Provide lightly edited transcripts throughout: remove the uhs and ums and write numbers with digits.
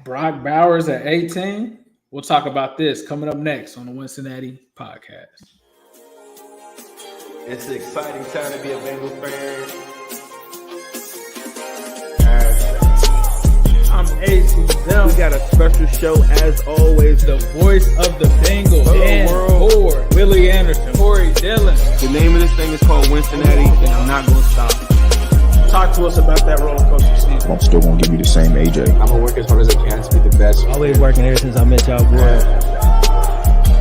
Brock Bowers at 18. We'll talk about this coming up next on the Wincinnati podcast. It's an exciting time to be a Bengals fan. I'm AC Zell. We got a special show as always. The voice of the Bengals. Dan Ford, Willie Anderson, Corey Dillon. The name of this thing is called Wincinnati, and I'm not going to stop. Talk to us about that roller coaster season. I'm still going to give you the same AJ. I'm going to work as hard as I can to be the best. Always working ever since I met y'all, boy.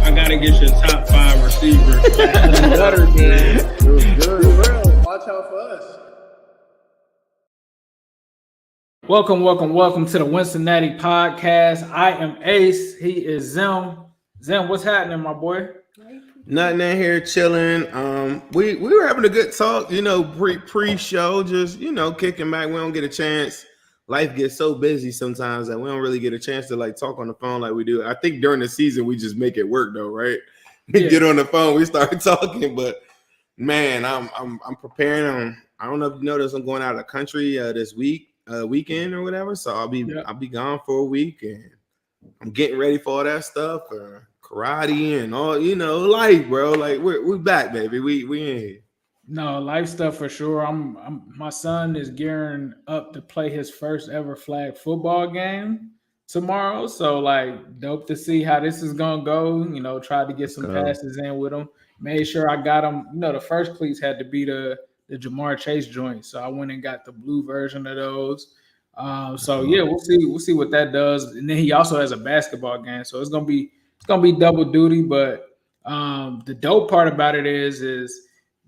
I got to get your top 5 receivers. Better, man. It was good. Real. Watch out for us. Welcome to the Wincinnati podcast. I am Ace. He is Zim. Zim, what's happening, my boy? Nothing in here, chilling. We were having a good talk, pre-show, just kicking back. We don't get a chance. Life gets so busy sometimes that we don't really get a chance to talk on the phone like we do. I think during the season we just make it work though, right? We get on the phone, we start talking. But man, I'm preparing. I don't know if you noticed, I'm going out of the country this weekend or whatever. So I'll be gone for a week, and I'm getting ready for all that stuff. Karate and all, life, bro. We're back, baby. We in here. No, life stuff for sure. My son is gearing up to play his first ever flag football game tomorrow. So dope to see how this is gonna go. Tried to get some passes in with him. Made sure I got him. The first cleats had to be the Jamar Chase joint. So I went and got the blue version of those. We'll see what that does. And then he also has a basketball game. So it's gonna be double duty, but the dope part about it is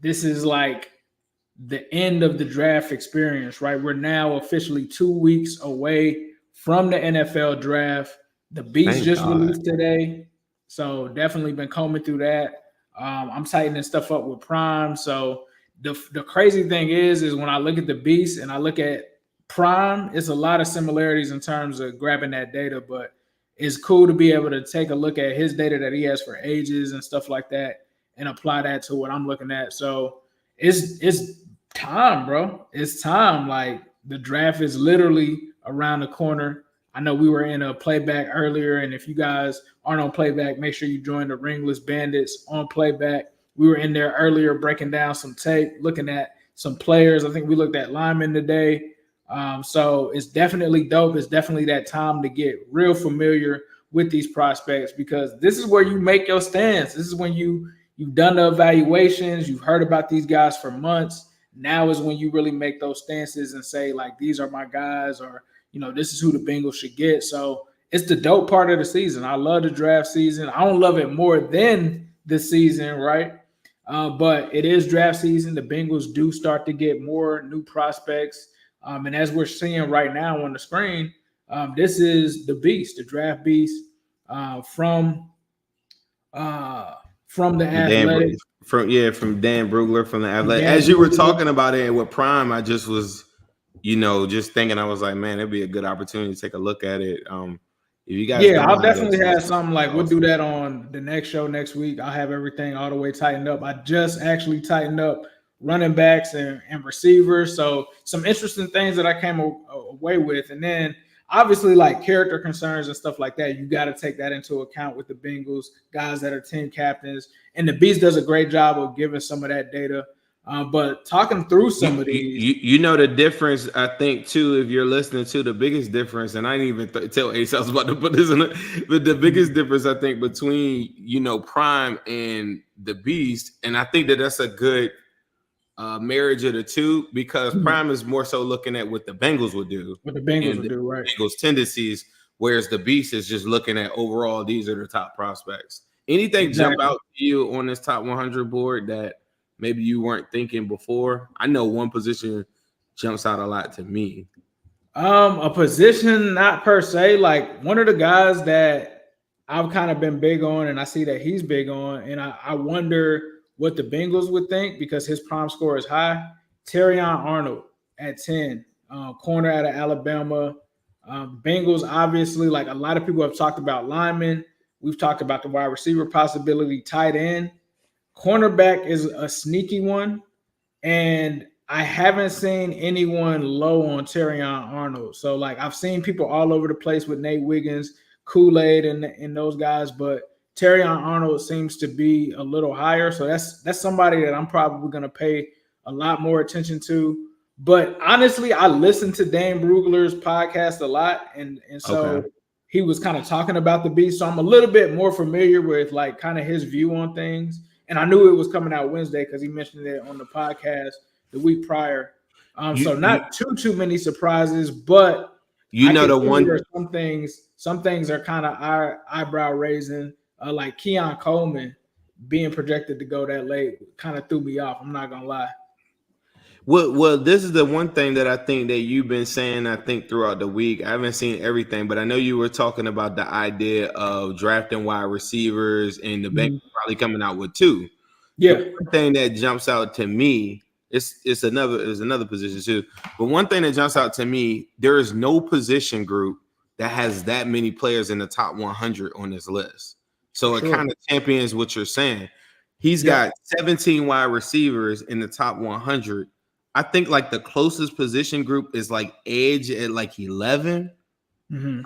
this is the end of the draft experience, right? We're now officially 2 weeks away from the NFL draft. The Beast just released today, so definitely been combing through that. I'm tightening stuff up with Prime. So the crazy thing is when I look at the Beast and I look at Prime, it's a lot of similarities in terms of grabbing that data, but it's cool to be able to take a look at his data that he has for ages and stuff like that and apply that to what I'm looking at. So it's time, bro. It's time. The draft is literally around the corner. I know we were in a playback earlier, and if you guys aren't on playback, make sure you join the Ringless Bandits on playback. We were in there earlier breaking down some tape, looking at some players. I think we looked at linemen today. So it's definitely dope. It's definitely that time to get real familiar with these prospects, because this is where you make your stance. This is when you've done the evaluations. You've heard about these guys for months. Now is when you really make those stances and say, these are my guys, or, this is who the Bengals should get. So it's the dope part of the season. I love the draft season. I don't love it more than the season, right? But it is draft season. The Bengals do start to get more new prospects. And as we're seeing right now on the screen, this is the Beast, the draft beast from the Athletic. From Dan Brugler from the Athletic. As you were talking about it with Prime, I just was, just thinking, I was like, man, it'd be a good opportunity to take a look at it. If you guys, I'll definitely have something we'll do that on the next show next week. I'll have everything all the way tightened up. I just actually tightened up running backs and receivers. So some interesting things that I came away with. And then obviously character concerns and stuff like that, you got to take that into account with the Bengals, guys that are team captains. And the Beast does a great job of giving some of that data. But talking through some of these. The difference, I think, too, if you're listening to the biggest difference, and I didn't even tell Ace I was about to put this in it, but the biggest difference, I think, between, Prime and the Beast, and I think that's a good marriage of the two, because Prime is more so looking at what the Bengals would do. What the Bengals would do, right? Bengals tendencies, whereas the Beast is just looking at overall, these are the top prospects. Anything jump out to you on this top 100 board that maybe you weren't thinking before? I know one position jumps out a lot to me. A position, not per se. One of the guys that I've kind of been big on, and I see that he's big on, and I wonder what the Bengals would think because his prime score is high. Terrion Arnold at 10, corner out of Alabama. Bengals, obviously, a lot of people have talked about linemen. We've talked about the wide receiver possibility, tight end. Cornerback is a sneaky one. And I haven't seen anyone low on Terrion Arnold. So like I've seen people all over the place with Nate Wiggins, Kool-Aid, and those guys, but Terrion Arnold seems to be a little higher. So that's somebody that I'm probably going to pay a lot more attention to. But honestly, I listen to Dan Brugler's podcast a lot, and so he was kind of talking about the beast. So I'm a little bit more familiar with like kind of his view on things. And I knew it was coming out Wednesday because he mentioned it on the podcast the week prior. So not too many surprises, but some things are kind of eyebrow raising. Like Keon Coleman being projected to go that late kind of threw me off. I'm not gonna lie. Well, this is the one thing that I think that you've been saying, I think, throughout the week. I haven't seen everything, but I know you were talking about the idea of drafting wide receivers and the Bengals probably coming out with 2. Yeah. The one thing that jumps out to me, it's another position too. But one thing that jumps out to me, there is no position group that has that many players in the top 100 on this list. So it kind of champions what you're saying. He's got 17 wide receivers in the top 100. I think like the closest position group is like edge at like 11.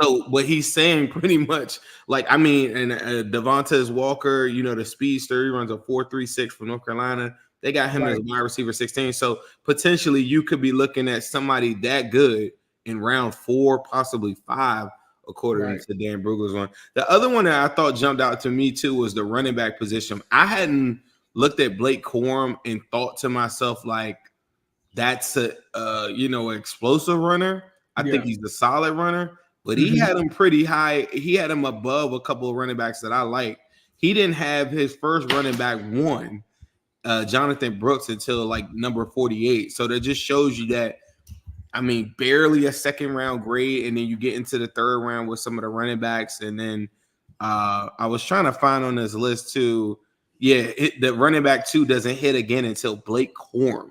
So what he's saying pretty much, like, I mean, and Devontae Walker, you know, the speedster, he runs a 4.36 from North Carolina. They got him as wide receiver 16. So potentially you could be looking at somebody that good in round 4, possibly 5, according to Dan Brugler's one. The other one that I thought jumped out to me too was the running back position. I hadn't looked at Blake Corum and thought to myself, like, that's a explosive runner. I think he's a solid runner, but he had him pretty high. He had him above a couple of running backs that I like. He didn't have his first running back one, Jonathan Brooks, until like number 48. So that just shows you that, I mean, barely a second round grade, and then you get into the third round with some of the running backs. And then I was trying to find on this list too. Yeah, the running back 2 doesn't hit again until Blake Corum.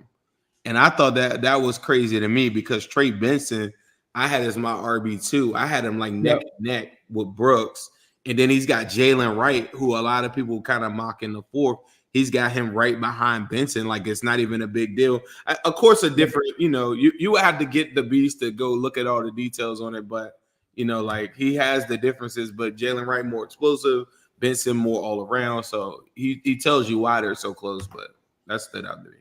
And I thought that was crazy to me because Trey Benson, I had as my RB2. I had him like neck and neck with Brooks. And then he's got Jalen Wright, who a lot of people kind of mock in the 4th. He's got him right behind Benson. Like, it's not even a big deal. Of course, a different, you have to get the beast to go look at all the details on it. But, like, he has the differences. But Jalen Wright more explosive, Benson more all around. So he tells you why they're so close. But that stood out to me.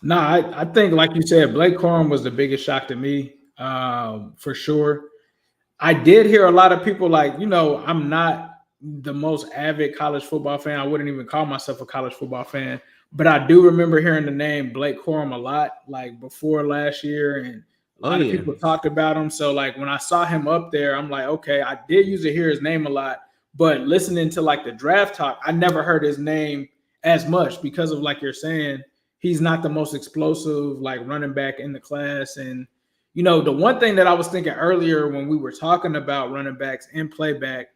No, I think, like you said, Blake Corum was the biggest shock to me, for sure. I did hear a lot of people like, I'm not the most avid college football fan. I wouldn't even call myself a college football fan, but I do remember hearing the name Blake Corum a lot, like before last year, and a lot of people talked about him. So like when I saw him up there, I'm like, okay, I did usually hear his name a lot, but listening to like the draft talk, I never heard his name as much because of, like you're saying, he's not the most explosive like running back in the class. And, the one thing that I was thinking earlier when we were talking about running backs and playback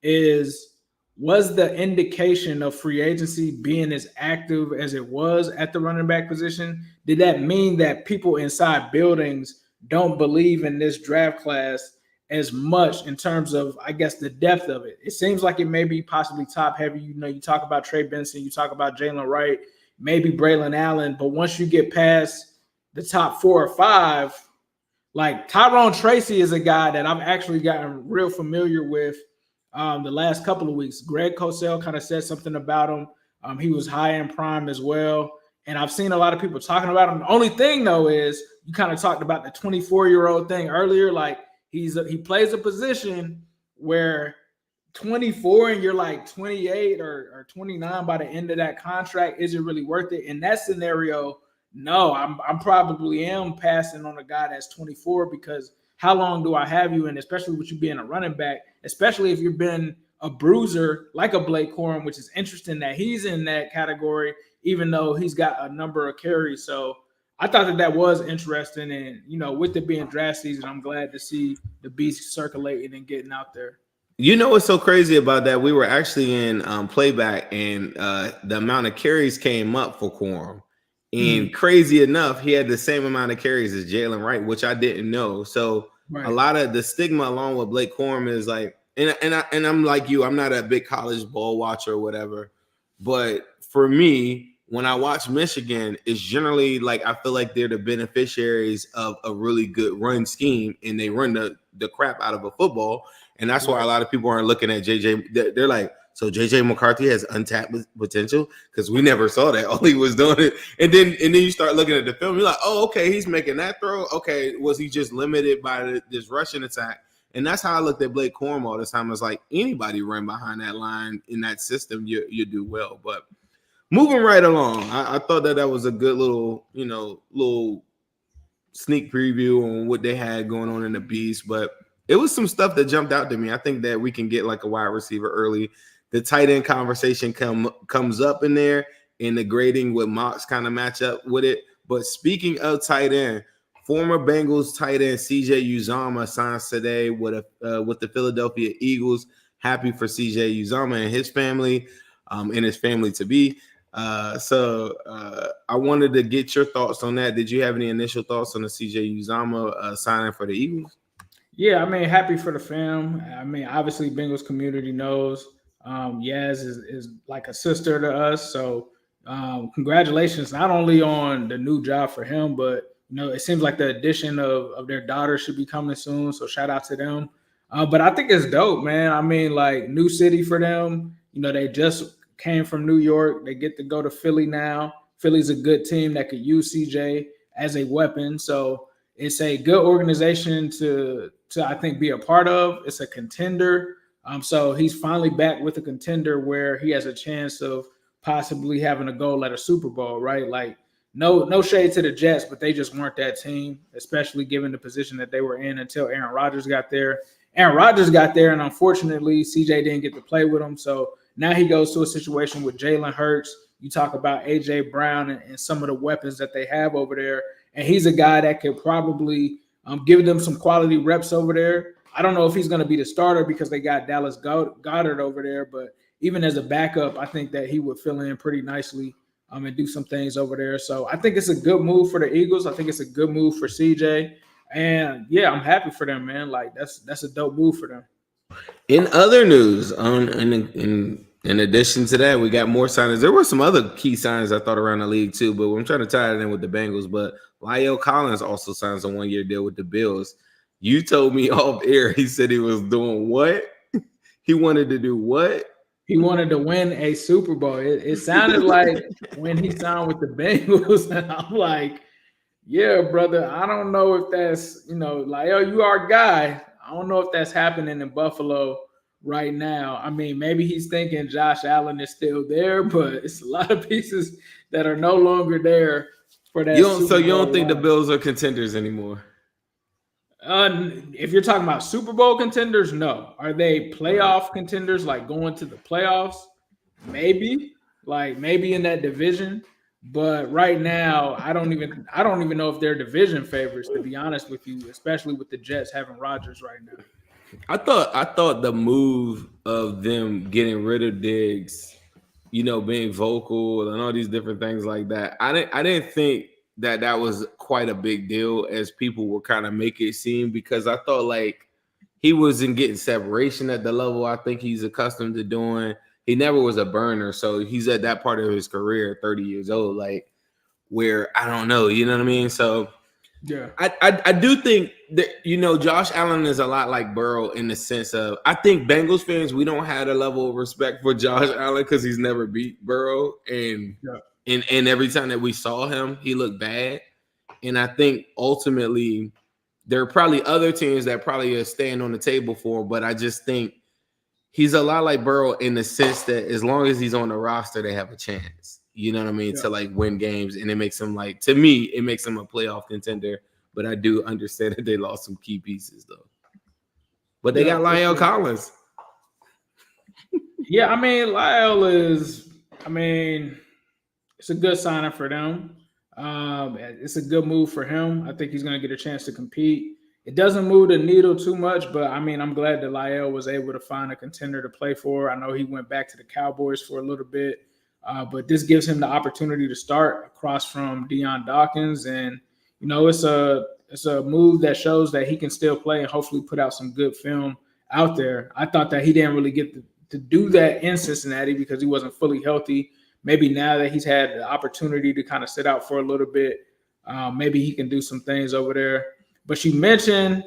was the indication of free agency being as active as it was at the running back position. Did that mean that people inside buildings don't believe in this draft class as much in terms of, I guess, the depth of it? It seems like it may be possibly top heavy. You talk about Trey Benson, you talk about Jalen Wright, maybe Braylon Allen, but once you get past the top 4 or 5, like Tyrone Tracy is a guy that I've actually gotten real familiar with the last couple of weeks. Greg Cosell kind of said something about him. He was high in prime as well, and I've seen a lot of people talking about him. The only thing, though, is you kind of talked about the 24-year-old thing earlier. Like he plays a position where 24 and you're like 28 or 29 by the end of that contract, is it really worth it? In that scenario, no, I'm probably passing on a guy that's 24, because how long do I have you? And especially with you being a running back, especially if you've been a bruiser like a Blake Corum, which is interesting that he's in that category, even though he's got a number of carries. So I thought that was interesting. And, with it being draft season, I'm glad to see the beast circulating and getting out there. What's so crazy about that? We were actually in playback, and the amount of carries came up for Corum. And crazy enough, he had the same amount of carries as Jalen Wright, which I didn't know. So a lot of the stigma along with Blake Corum is like, and I'm like you, I'm not a big college ball watcher or whatever. But for me, when I watch Michigan, it's generally like I feel like they're the beneficiaries of a really good run scheme, and they run the crap out of a football. And that's why a lot of people aren't looking at JJ. They're like, so JJ McCarthy has untapped potential because we never saw that. All he was doing it, and then you start looking at the film. You're like, oh, okay, he's making that throw. Okay, was he just limited by this rushing attack? And that's how I looked at Blake Corum all the time. It's like anybody run behind that line in that system, you do well. But moving right along, I thought that was a good little sneak preview on what they had going on in the Beast. But it was some stuff that jumped out to me. I think that we can get like a wide receiver early. The tight end conversation comes up in there, and the grading with mocks kind of match up with it. But speaking of tight end, former Bengals tight end CJ Uzomah signs today with the Philadelphia Eagles. Happy for CJ Uzomah and his family, and his family to be. So I wanted to get your thoughts on that. Did you have any initial thoughts on the CJ Uzomah signing for the Eagles? Yeah, I mean, happy for the fam. I mean, obviously, Bengals community knows Yaz is like a sister to us. So congratulations, not only on the new job for him, but it seems like the addition of their daughter should be coming soon. So shout out to them. But I think it's dope, man. I mean, like new city for them. They just came from New York. They get to go to Philly now. Philly's a good team that could use CJ as a weapon. So it's a good organization to I think be a part of. It's a contender. So he's finally back with a contender where he has a chance of possibly having a goal at a Super Bowl, right? Like no shade to the Jets, but they just weren't that team, especially given the position that they were in until Aaron Rodgers got there. Aaron Rodgers got there, and unfortunately, CJ didn't get to play with him. So now he goes to a situation with Jalen Hurts. You talk about A.J. Brown and some of the weapons that they have over there, and he's a guy that could probably give them some quality reps over there. I don't know if he's going to be the starter because they got Dallas Goedert over there, but even as a backup, I think that he would fill in pretty nicely and do some things over there. So I think it's a good move for the Eagles. I think it's a good move for CJ. And yeah, I'm happy for them, man. Like that's a dope move for them. In other news, in addition to that, we got more signings. There were some other key signings I thought around the league too, but I'm trying to tie it in with the Bengals. But La'el Collins also signs a 1-year deal with the Bills. You told me off air he said he was doing what? He wanted to do what? He wanted to win a Super Bowl. It sounded like when he signed with the Bengals, and I'm like, yeah, brother, I don't know if that's, La'el, you are a guy. I don't know if that's happening in Buffalo right now. I mean, maybe he's thinking Josh Allen is still there, but it's a lot of pieces that are no longer there for that. So you don't think the Bills are contenders anymore? If you're talking about Super Bowl contenders, no. Are they playoff contenders, like going to the playoffs? Maybe in that division. But right now, I don't even know if they're division favorites, to be honest with you, especially with the Jets having Rodgers right now. I thought the move of them getting rid of Diggs, being vocal and all these different things like that. I didn't think that was quite a big deal as people were kind of make it seem, because I thought like he wasn't getting separation at the level I think he's accustomed to doing. He never was a burner, so he's at that part of his career, 30 years old, like where I don't know, you know what I mean? So yeah, I do think that Josh Allen is a lot like Burrow in the sense of I think Bengals fans, we don't have a level of respect for Josh Allen because he's never beat Burrow, and every time that we saw him, he looked bad. And I think ultimately there are probably other teams that probably are staying on the table for him, but I just think he's a lot like Burrow in the sense that as long as he's on the roster, they have a chance. You know what I mean? Yeah. To like win games, and it makes him it makes him a playoff contender. But I do understand that they lost some key pieces though. But they got La'el Collins. Yeah, I mean, La'el is. I mean, it's a good signing for them. It's a good move for him. I think he's going to get a chance to compete. It doesn't move the needle too much, but I mean, I'm glad that La'el was able to find a contender to play for. I know he went back to the Cowboys for a little bit, but this gives him the opportunity to start across from Deion Dawkins, and it's a move that shows that he can still play and hopefully put out some good film out there. I thought that he didn't really get to do that in Cincinnati because he wasn't fully healthy. maybe now that he's had the opportunity to kind of sit out for a little bit, maybe he can do some things over there. But you mentioned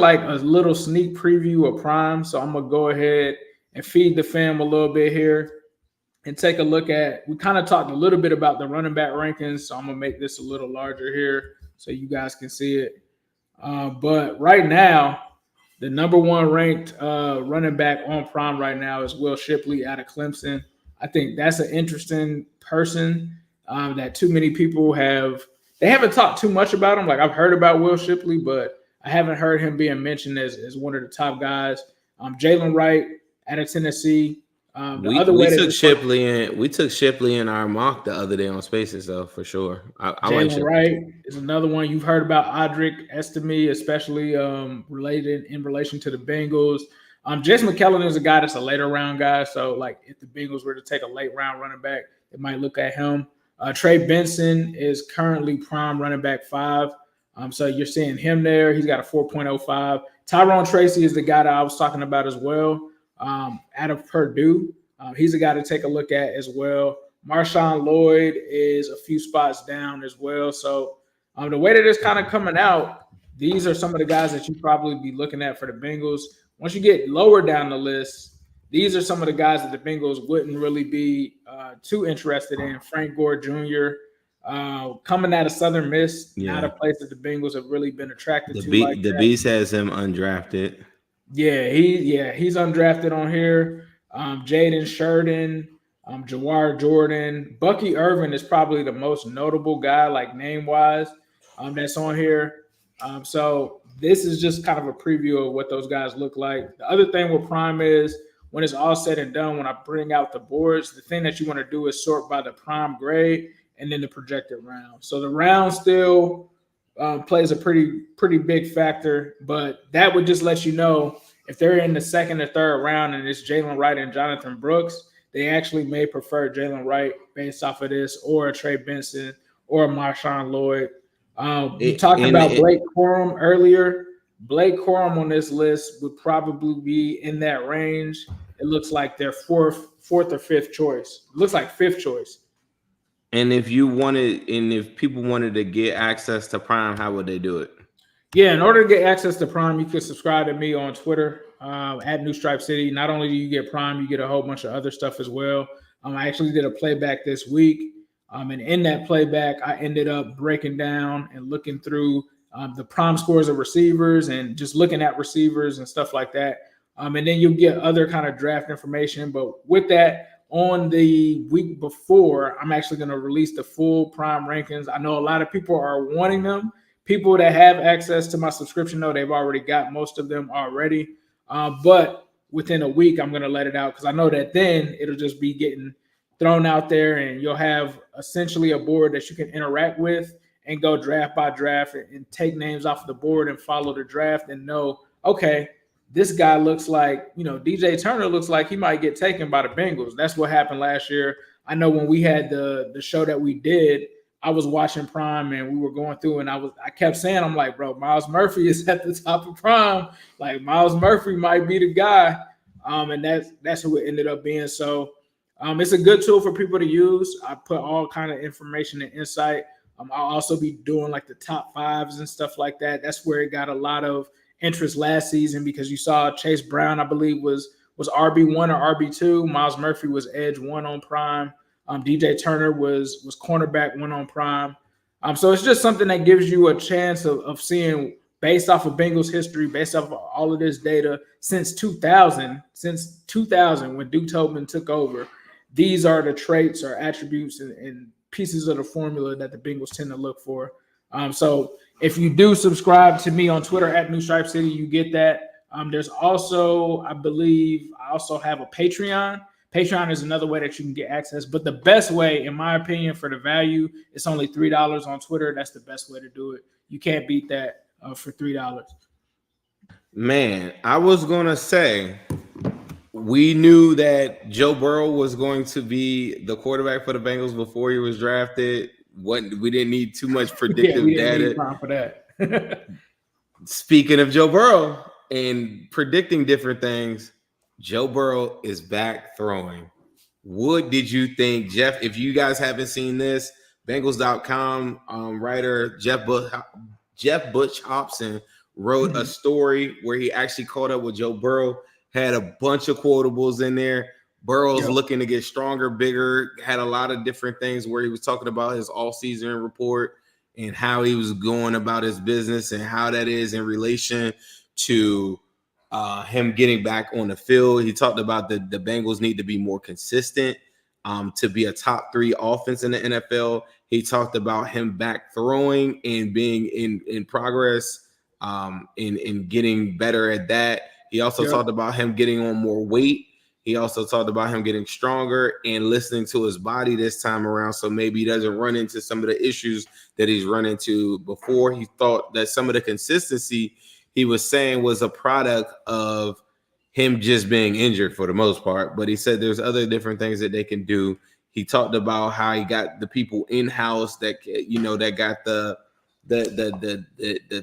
like a little sneak preview of Prime, so I'm gonna go ahead and feed the fam a little bit here and take a look at. We kind of talked a little bit about the running back rankings, so I'm gonna make this a little larger here so you guys can see it. But right now, the number one ranked running back on Prime right now is Will Shipley out of Clemson. I think that's an interesting person that too many people haven't talked too much about him. Like I've heard about Will Shipley, but I haven't heard him being mentioned as one of the top guys. Jalen Wright out of Tennessee. We took Shipley in our mock the other day on Spaces, though, for sure. I like Jalen Wright is another one. You've heard about Audric Estime, especially related in relation to the Bengals. Jason McKellen is a guy that's a later round guy. So, like, if the Bengals were to take a late round running back, they might look at him. Trey Benson is currently Prime running back 5. So you're seeing him there. He's got a 4.05. Tyrone Tracy is the guy that I was talking about as well. Out of Purdue. He's a guy to take a look at as well. Marshawn Lloyd is a few spots down as well. So the way that it's kind of coming out, these are some of the guys that you probably be looking at for the Bengals. Once you get lower down the list, these are some of the guys that the Bengals wouldn't really be too interested in. Frank Gore Jr., coming out of Southern Miss, not a place that the Bengals have really been attracted to. The Beast has him undrafted. Yeah, he's undrafted on here. Jaden Sheridan, Jawar Jordan, Bucky Irvin is probably the most notable guy, like name-wise, that's on here. So this is just kind of a preview of what those guys look like. The other thing with Prime is when it's all said and done, when I bring out the boards, the thing that you want to do is sort by the Prime grade and then the projected round. So the round still plays a pretty big factor, but that would just let you know if they're in the second or third round and it's Jalen Wright and Jonathan Brooks, they actually may prefer Jalen Wright based off of this, or Trey Benson, or Marshawn Lloyd. You talked about Blake Corum earlier. Blake Corum on this list would probably be in that range. It looks like their fourth or fifth choice. It looks like fifth choice. And if people wanted to get access to Prime, how would they do it? Yeah, in order to get access to Prime, you can subscribe to me on Twitter at New Stripe City. Not only do you get Prime, you get a whole bunch of other stuff as well. I actually did a playback this week. And in that playback, I ended up breaking down and looking through the Prime scores of receivers and just looking at receivers and stuff like that. And then you'll get other kind of draft information. But with that, on the week before, I'm actually going to release the full Prime rankings. I know a lot of people are wanting them. People that have access to my subscription know they've already got most of them already. But within a week, I'm going to let it out because I know that then it'll just be getting thrown out there and you'll have essentially a board that you can interact with and go draft by draft and take names off the board and follow the draft and know, okay, this guy looks like, DJ Turner looks like he might get taken by the Bengals. That's what happened last year. I know when we had the show that we did, I was watching Prime and we were going through and I kept saying, I'm like, bro, Myles Murphy is at the top of Prime. Like Myles Murphy might be the guy. And that's who it ended up being. So it's a good tool for people to use. I put all kind of information and insight. I'll also be doing like the top fives and stuff like that. That's where it got a lot of interest last season because you saw Chase Brown, I believe, was RB1 or RB2. Myles Murphy was edge 1 on Prime. DJ Turner was cornerback 1 on Prime. So it's just something that gives you a chance of seeing based off of Bengals history, based off of all of this data since 2000 when Duke Tobin took over. These are the traits or attributes and pieces of the formula that the Bengals tend to look for. So if you do subscribe to me on Twitter at New Stripe City, you get that. There's also, I believe, I also have a Patreon. Patreon is another way that you can get access. But the best way, in my opinion, for the value, it's only $3 on Twitter. That's the best way to do it. You can't beat that for $3. Man, I was going to say, we knew that Joe Burrow was going to be the quarterback for the Bengals before he was drafted. We didn't need too much predictive we data. didn't need time for that. Speaking of Joe Burrow and predicting different things, Joe Burrow is back throwing. what did you think, Jeff? If you guys haven't seen this, Bengals.com writer Jeff Butch Hobson wrote a story where he actually caught up with Joe Burrow, had a bunch of quotables in there. Burrow's looking to get stronger, bigger, had a lot of different things where he was talking about his all-season report and how he was going about his business and how that is in relation to him getting back on the field. He talked about the Bengals need to be more consistent to be a top 3 offense in the NFL. He talked about him back throwing and being in progress in getting better at that. He also talked about him getting on more weight. He also talked about him getting stronger and listening to his body this time around, so maybe he doesn't run into some of the issues that he's run into before. He thought that some of the consistency he was saying was a product of him just being injured for the most part, but he said there's other different things that they can do. He talked about how he got the people in-house that, you know, that got the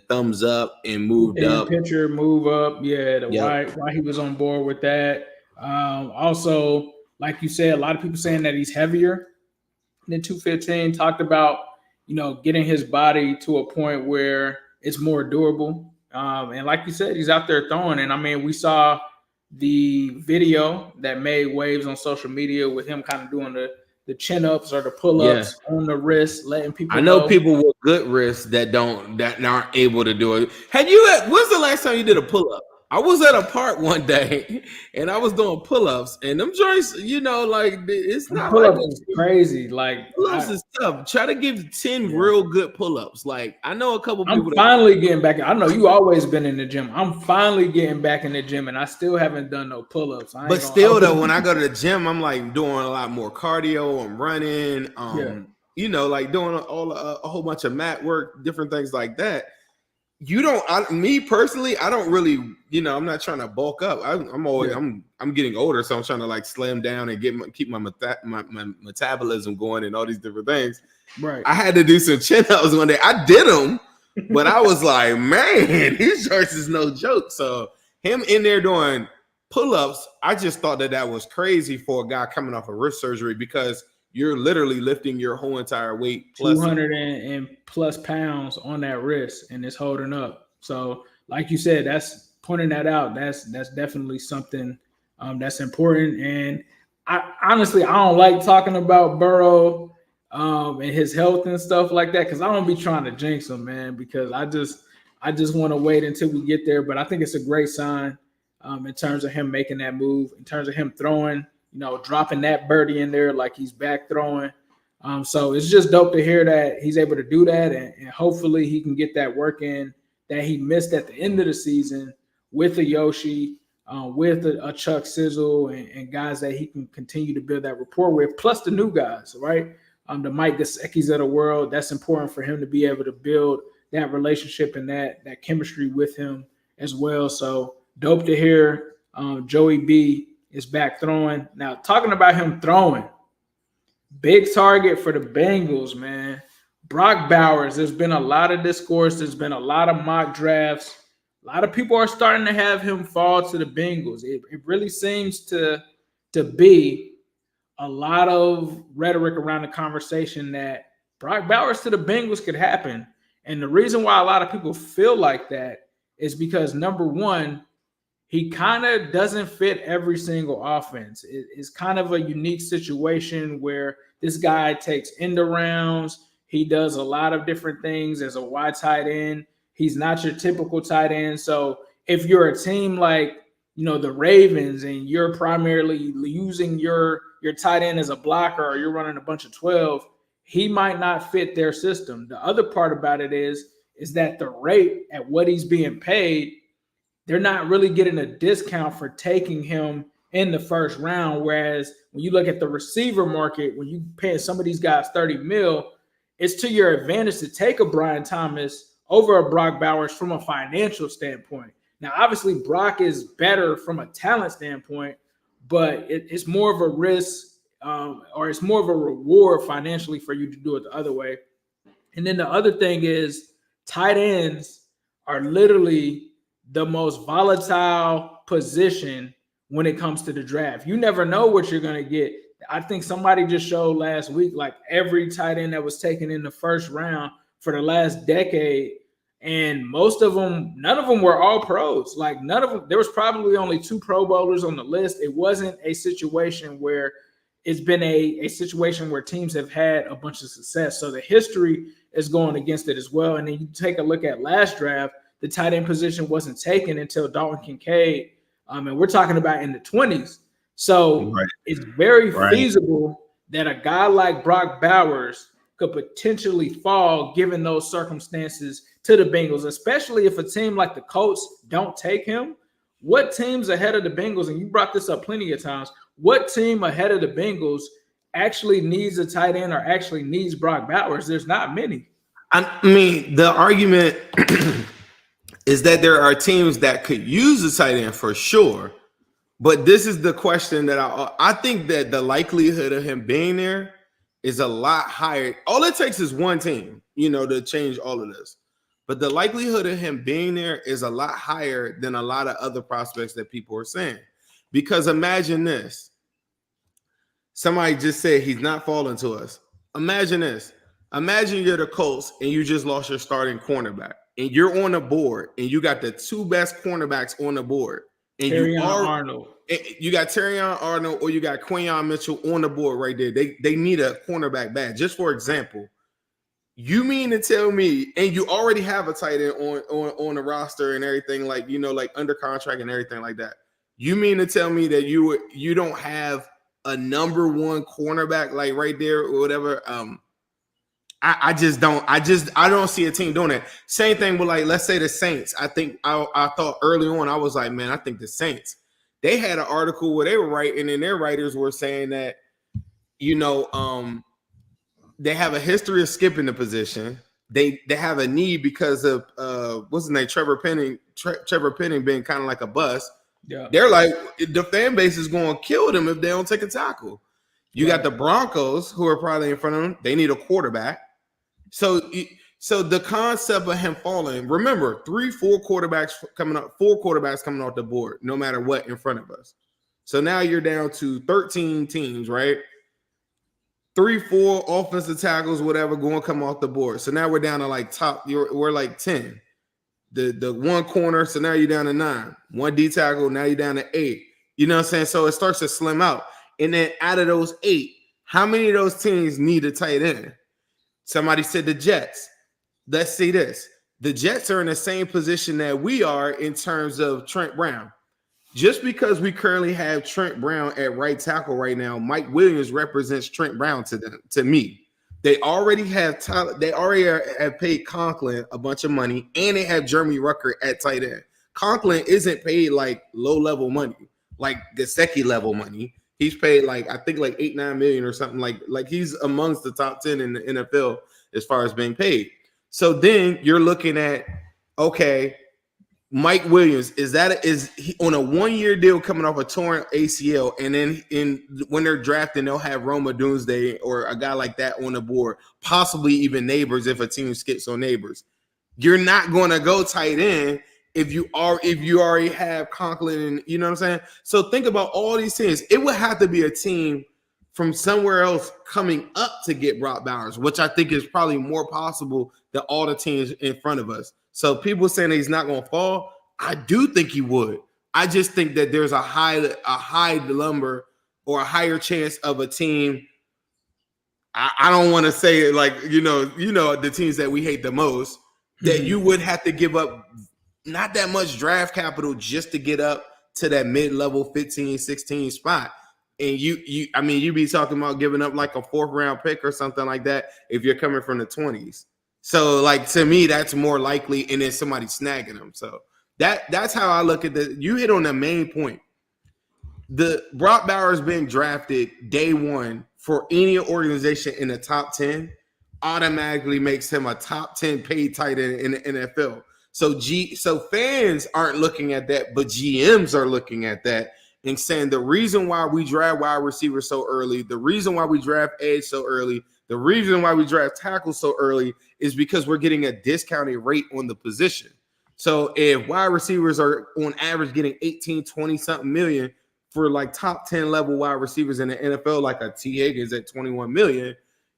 thumbs up and moved up. Pitcher move up. Yeah, why he was on board with that. Also, like you said, a lot of people saying that he's heavier than 215. Talked about, you know, getting his body to a point where it's more durable. And like you said, he's out there throwing. And I mean, we saw the video that made waves on social media with him kind of doing the chin-ups or the pull-ups on the wrist, letting people know people with good wrists that aren't able to do it. When's the last time you did a pull-up? I was at a park one day and I was doing pull-ups, and them joints, you know, like it's not pull-ups is crazy. Like pull-ups is tough. Try to give 10 real good pull-ups. Like I know a couple people. I'm finally getting back. I know you always been in the gym. I'm finally getting back in the gym, and I still haven't done no pull-ups. But still, though, when I go to the gym, I'm like doing a lot more cardio. I'm running. You know, like doing a whole bunch of mat work, different things like that. Me personally, I don't really, you know, I'm not trying to bulk up. I'm getting older, so I'm trying to like slim down and keep my metabolism going and all these different things. Right. I had to do some chin-ups one day. I did them, but I was like, man, his shorts is no joke. So him in there doing pull-ups, I just thought that was crazy for a guy coming off of wrist surgery, because you're literally lifting your whole entire weight, plus 200 and plus pounds on that wrist, and it's holding up. So, like you said, that's pointing that out. That's definitely something that's important. And I honestly, I don't like talking about Burrow and his health and stuff like that, because I don't be trying to jinx him, man. Because I just want to wait until we get there. But I think it's a great sign in terms of him making that move, in terms of him throwing. You know, dropping that birdie in there like he's back throwing. So it's just dope to hear that he's able to do that, and hopefully he can get that work in that he missed at the end of the season with a Yoshi, with a Chuck Sizzle, and guys that he can continue to build that rapport with, plus the new guys, right? The Mike Gesicki's of the world. That's important for him to be able to build that relationship and that chemistry with him as well. So dope to hear Joey B is back throwing. Now, talking about him throwing, big target for the Bengals, man. Brock Bowers, there's been a lot of discourse. There's been a lot of mock drafts. A lot of people are starting to have him fall to the Bengals. It really seems to be a lot of rhetoric around the conversation that Brock Bowers to the Bengals could happen. And the reason why a lot of people feel like that is because, number one, he kind of doesn't fit every single offense. It's kind of a unique situation where this guy takes end arounds. He does a lot of different things as a wide tight end. He's not your typical tight end. So if you're a team like, you know, the Ravens, and you're primarily using your tight end as a blocker, or you're running a bunch of 12, he might not fit their system. The other part about it is that the rate at what he's being paid, they're not really getting a discount for taking him in the first round. Whereas when you look at the receiver market, when you pay some of these guys $30 million, it's to your advantage to take a Brian Thomas over a Brock Bowers from a financial standpoint. Now, obviously, Brock is better from a talent standpoint, but it's more of a risk or it's more of a reward financially for you to do it the other way. And then the other thing is tight ends are literally the most volatile position when it comes to the draft. You never know what you're going to get. I think somebody just showed last week, like every tight end that was taken in the first round for the last decade, and most of them, none of them were all pros. Like none of them, there was probably only 2 Pro Bowlers on the list. It wasn't a situation where it's been a situation where teams have had a bunch of success. So the history is going against it as well. And then you take a look at last draft, the tight end position wasn't taken until Dalton Kincaid. And we're talking about in the 20s. So it's very feasible that a guy like Brock Bowers could potentially fall given those circumstances to the Bengals, especially if a team like the Colts don't take him. What teams ahead of the Bengals, and you brought this up plenty of times, what team ahead of the Bengals actually needs a tight end or actually needs Brock Bowers? There's not many. I mean, the argument is that there are teams that could use a tight end for sure. But this is the question that I think that the likelihood of him being there is a lot higher. All it takes is one team, to change all of this. But the likelihood of him being there is a lot higher than a lot of other prospects that people are saying. Because imagine this. Somebody just said he's not falling to us. Imagine this. Imagine you're the Colts and you just lost your starting cornerback. And you're on the board and you got the 2 best cornerbacks on the board. And Arnold. You got Terrion Arnold or you got Quinyon Mitchell on the board right there. They need a cornerback bad. Just for example, you mean to tell me, and you already have a tight end on the roster and everything, like like under contract and everything like that. You mean to tell me that you don't have a number 1 cornerback like right there or whatever? I don't see a team doing that. Same thing with, like, let's say the Saints. I think I thought early on, I was like, man, I think the Saints, they had an article where they were writing and their writers were saying that, they have a history of skipping the position. They have a need because of what's his name, Trevor Penning being kind of like a bust. Yeah. They're like, the fan base is going to kill them if they don't take a tackle. You got the Broncos, who are probably in front of them. They need a quarterback. So the concept of him falling, remember, 4 quarterbacks coming off the board, no matter what in front of us. So now you're down to 13 teams, right? 3-4 offensive tackles, whatever, going to come off the board. So now we're down to we're like 10. The 1 corner, so now you're down to 9. 1 D tackle, now you're down to 8. You know what I'm saying? So it starts to slim out. And then out of those 8, how many of those teams need a tight end? Somebody said the Jets. Let's see this. The Jets are in the same position that we are in terms of Trent Brown. Just because we currently have Trent Brown at right tackle right now, Mike Williams represents Trent Brown to me. They already have have paid Conklin a bunch of money, and they have Jeremy Rucker at tight end. Conklin isn't paid like low-level money, like Gesicki level money. He's paid like, I think, like $8-9 million or something, like he's amongst the top 10 in the NFL as far as being paid. So then you're looking at, okay, Mike Williams, is he on a 1-year deal coming off a torn ACL, and then when they're drafting, they'll have Roma Doomsday or a guy like that on the board, possibly even Neighbors if a team skips on Neighbors. You're not going to go tight end if you already have Conklin, and you know what I'm saying? So think about all these teams. It would have to be a team from somewhere else coming up to get Brock Bowers, which I think is probably more possible than all the teams in front of us. So people saying that he's not going to fall, I do think he would. I just think that there's a high number or a higher chance of a team. I don't want to say it like, the teams that we hate the most, that you would have to give up not that much draft capital just to get up to that mid-level 15, 16 spot. And you be talking about giving up like a 4th round pick or something like that if you're coming from the 20s. So, like, to me, that's more likely, and then somebody snagging them. So that's how I look at it. You hit on the main point. The Brock Bowers being drafted day 1 for any organization in the top 10 automatically makes him a top 10 paid tight end in the NFL. So fans aren't looking at that, but GMs are looking at that and saying the reason why we draft wide receivers so early, the reason why we draft edge so early, the reason why we draft tackles so early is because we're getting a discounted rate on the position. So if wide receivers are on average getting 18, 20 something million, for like top 10 level wide receivers in the NFL, like a T. Higgins at 21 million,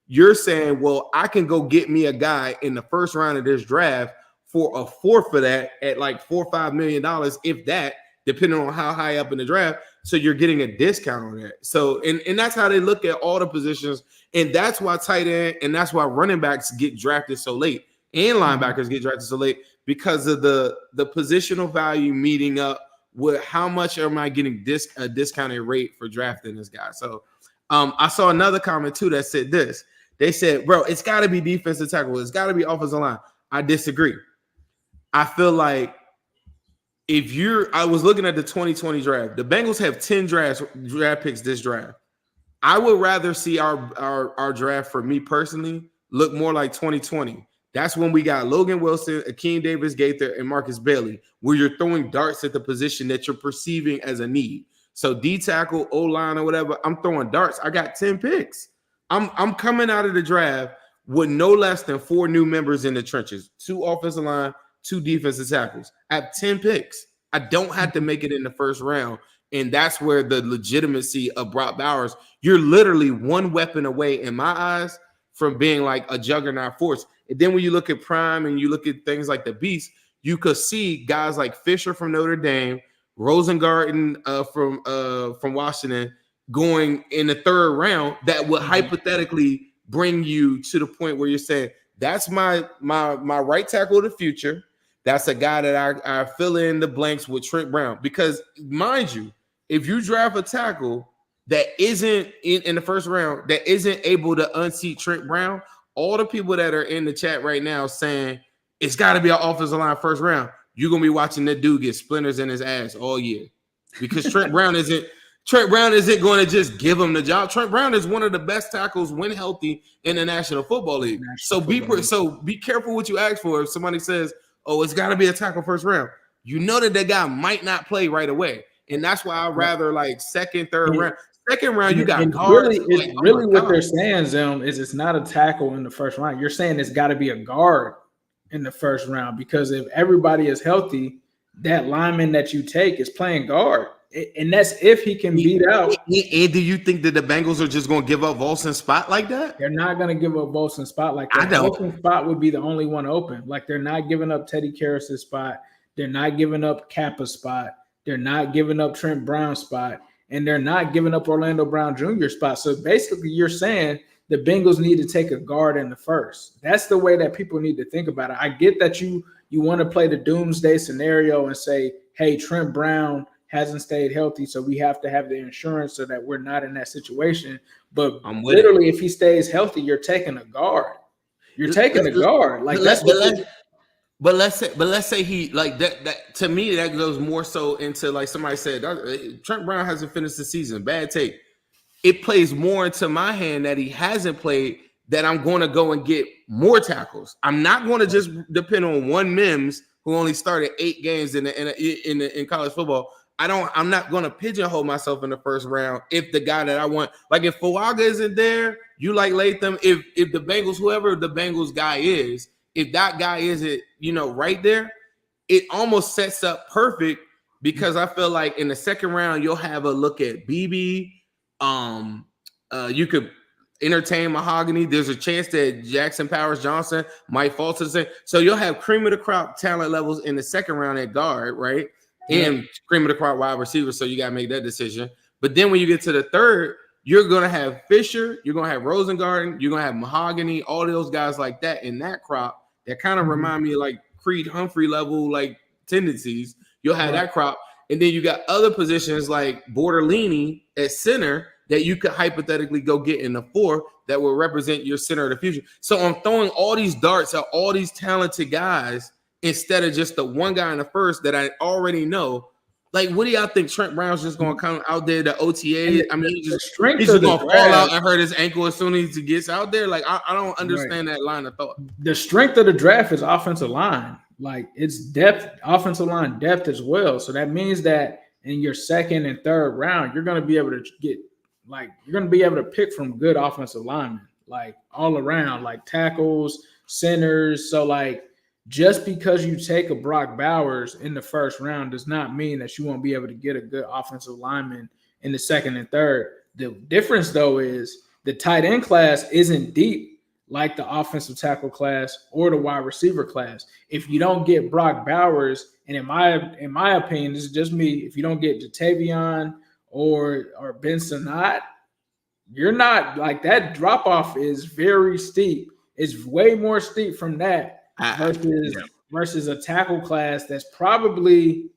you're saying, well, I can go get me a guy in the first round of this draft for a fourth of that at like $4 or $5 million, if that, depending on how high up in the draft. So you're getting a discount on that. So, and that's how they look at all the positions. And that's why tight end and that's why running backs get drafted so late and linebackers get drafted so late, because of the positional value meeting up with how much am I getting a discounted rate for drafting this guy. So I saw another comment too that said this. They said, bro, it's got to be defensive tackle. It's got to be offensive line. I disagree. I feel like I was looking at the 2020 draft. The Bengals have 10 draft picks this draft. I would rather see our draft, for me personally, look more like 2020. That's when we got Logan Wilson, Akeem Davis-Gaither, and Marcus Bailey, where you're throwing darts at the position that you're perceiving as a need. So D tackle, O-line, or whatever, I'm throwing darts. I got 10 picks. I'm coming out of the draft with no less than 4 new members in the trenches, 2 offensive line, 2 defensive tackles. I have 10 picks. I don't have to make it in the first round. And that's where the legitimacy of Brock Bowers, you're literally one weapon away in my eyes from being like a juggernaut force. And then when you look at prime and you look at things like the Beast, you could see guys like Fisher from Notre Dame, Rosengarten from Washington going in the third round that would hypothetically bring you to the point where you're saying, that's my right tackle of the future. That's a guy that I fill in the blanks with Trent Brown. Because mind you, if you draft a tackle that isn't in the first round, that isn't able to unseat Trent Brown, all the people that are in the chat right now saying it's got to be an offensive line first round, you're going to be watching that dude get splinters in his ass all year. Because Trent Brown isn't going to just give him the job. Trent Brown is one of the best tackles when healthy in the National Football League. So be careful what you ask for. If somebody says, oh, it's got to be a tackle first round, you know that guy might not play right away. And that's why I'd rather like second, third round. Second round, you got guards. Really what they're saying, Zim, is it's not a tackle in the first round. You're saying it's got to be a guard in the first round, because if everybody is healthy, that lineman that you take is playing guard. And that's if he can beat out. And do you think that the Bengals are just going to give up Volson's spot like that? They're not going to give up Volson's spot like that. Volson's spot would be the only one open. Like, they're not giving up Teddy Karras' spot. They're not giving up Kappa's spot. They're not giving up Trent Brown's spot. And they're not giving up Orlando Brown Jr.'s spot. So basically you're saying the Bengals need to take a guard in the first. That's the way that people need to think about it. I get that you want to play the doomsday scenario and say, hey, Trent Brown hasn't stayed healthy, so we have to have the insurance so that we're not in that situation. But literally, if he stays healthy, you're taking a guard. You're taking a guard. Like, but let's say he like that. To me, that goes more so into, like somebody said, Trent Brown hasn't finished the season. Bad take. It plays more into my hand that he hasn't played, that I'm going to go and get more tackles. I'm not going to just depend on one Mims who only started 8 games in college football. I'm not going to pigeonhole myself in the first round if the guy that I want, like if Fuaga isn't there, you like Latham, if the Bengals, whoever the Bengals guy is, if that guy isn't, right there, it almost sets up perfect, because I feel like in the second round, you'll have a look at BB. You could entertain Mahogany. There's a chance that Jackson Powers Johnson might fall to the same. So you'll have cream of the crop talent levels in the second round at guard, right? And cream of the crop wide receiver. So you got to make that decision. But then when you get to the third, you're going to have Fisher, you're going to have Rosengarten, you're going to have Mahogany, all those guys like that in that crop that kind of remind me of like Creed Humphrey level like tendencies. You'll have that crop. And then you got other positions like Borderlini at center that you could hypothetically go get in the 4 that will represent your center of the future. So I'm throwing all these darts at all these talented guys instead of just the one guy in the first that I already know. Like, what do y'all think? Trent Brown's just going to come out there to OTA? I mean, he's just going to fall out and hurt his ankle as soon as he gets out there. Like, I don't understand that line of thought. The strength of the draft is offensive line. Like, it's depth, offensive line depth as well. So that means that in your second and third round, you're going to be able to you're going to be able to pick from good offensive linemen, like all around, like tackles, centers. So, like, just because you take a Brock Bowers in the first round does not mean that you won't be able to get a good offensive lineman in the second and third. The difference, though, is the tight end class isn't deep like the offensive tackle class or the wide receiver class. If you don't get Brock Bowers, and in my opinion, this is just me, if you don't get Jatavion or Ben Sinnott, you're not like that. Drop off is very steep. It's way more steep from that versus a tackle class that's probably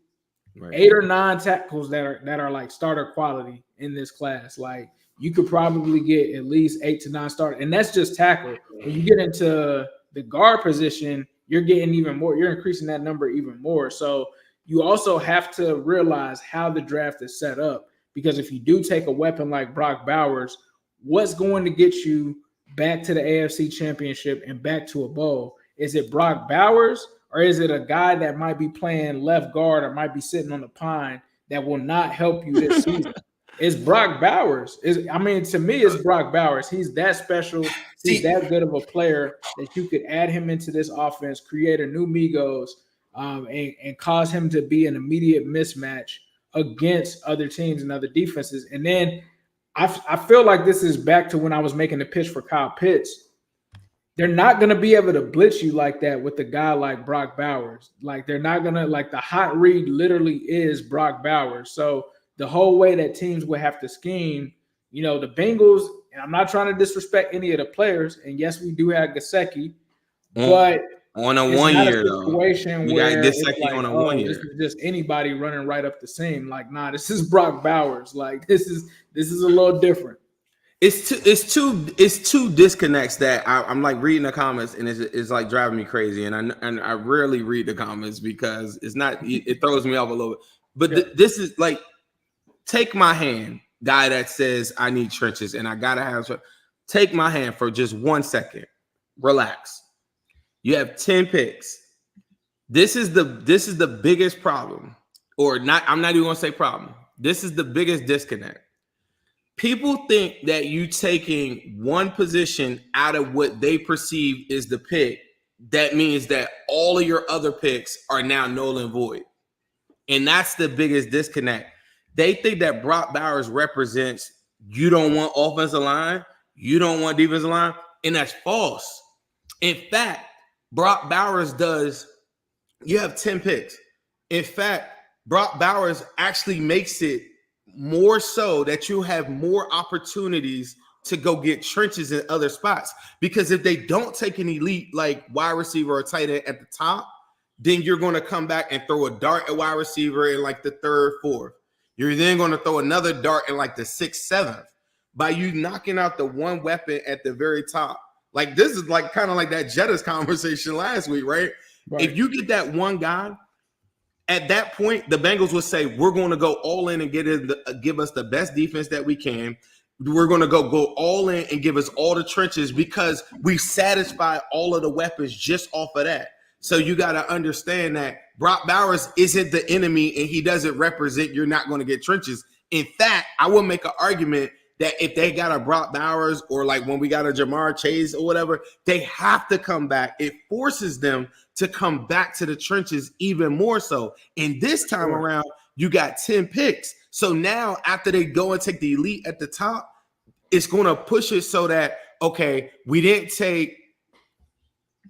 8 or 9 tackles that are like starter quality in this class. Like you could probably get at least 8 to 9 starters, and that's just tackle. When you get into the guard position, you're getting even more. You're increasing that number even more. So you also have to realize how the draft is set up, because if you do take a weapon like Brock Bowers, what's going to get you back to the AFC Championship and back to a bowl? Is it Brock Bowers, or is it a guy that might be playing left guard or might be sitting on the pine that will not help you this season? It's Brock Bowers. To me, it's Brock Bowers. He's that special. He's that good of a player that you could add him into this offense, create a new Migos, and cause him to be an immediate mismatch against other teams and other defenses. And then I feel like this is back to when I was making the pitch for Kyle Pitts. They're not going to be able to blitz you like that with a guy like Brock Bowers. Like they're not going to, like the hot read literally is Brock Bowers. So the whole way that teams would have to scheme, the Bengals, and I'm not trying to disrespect any of the players, and yes, we do have Gesicki, but on a 1 year situation though. where got Gesicki like, on a 1 year. This is just anybody running right up the seam. Like, nah, this is Brock Bowers. Like this is a little different. It's two disconnects that I'm like reading the comments, and it's like driving me crazy. And I rarely read the comments because it throws me off a little bit. But this is like, take my hand, guy that says I need trenches and I gotta have. Take my hand for just 1 second. Relax. You have 10 picks. This is the biggest problem, or not. I'm not even gonna say problem. This is the biggest disconnect. People think that you taking one position out of what they perceive is the pick, that means that all of your other picks are now null and void. And that's the biggest disconnect. They think that Brock Bowers represents, you don't want offensive line, you don't want defensive line, and that's false. In fact, Brock Bowers does, you have 10 picks. In fact, Brock Bowers actually makes it more so that you have more opportunities to go get trenches in other spots. Because if they don't take an elite like wide receiver or tight end at the top, then you're going to come back and throw a dart at wide receiver in like the 3rd, 4th. You're then going to throw another dart in like the 6th, 7th. By you knocking out the one weapon at the very top. Like this is like kind of like that Jettas conversation last week, right? If you get that one guy, at that point, the Bengals would say, we're going to go all in and give us the best defense that we can. We're going to go all in and give us all the trenches because we satisfy all of the weapons just off of that. So you got to understand that Brock Bowers isn't the enemy and he doesn't represent you're not going to get trenches. In fact, I will make an argument that if they got a Brock Bowers or like when we got a Jamar Chase or whatever, they have to come back. It forces them to come back to the trenches even more so. And this time around, you got 10 picks. So now after they go and take the elite at the top, it's going to push it so that, okay, we didn't take,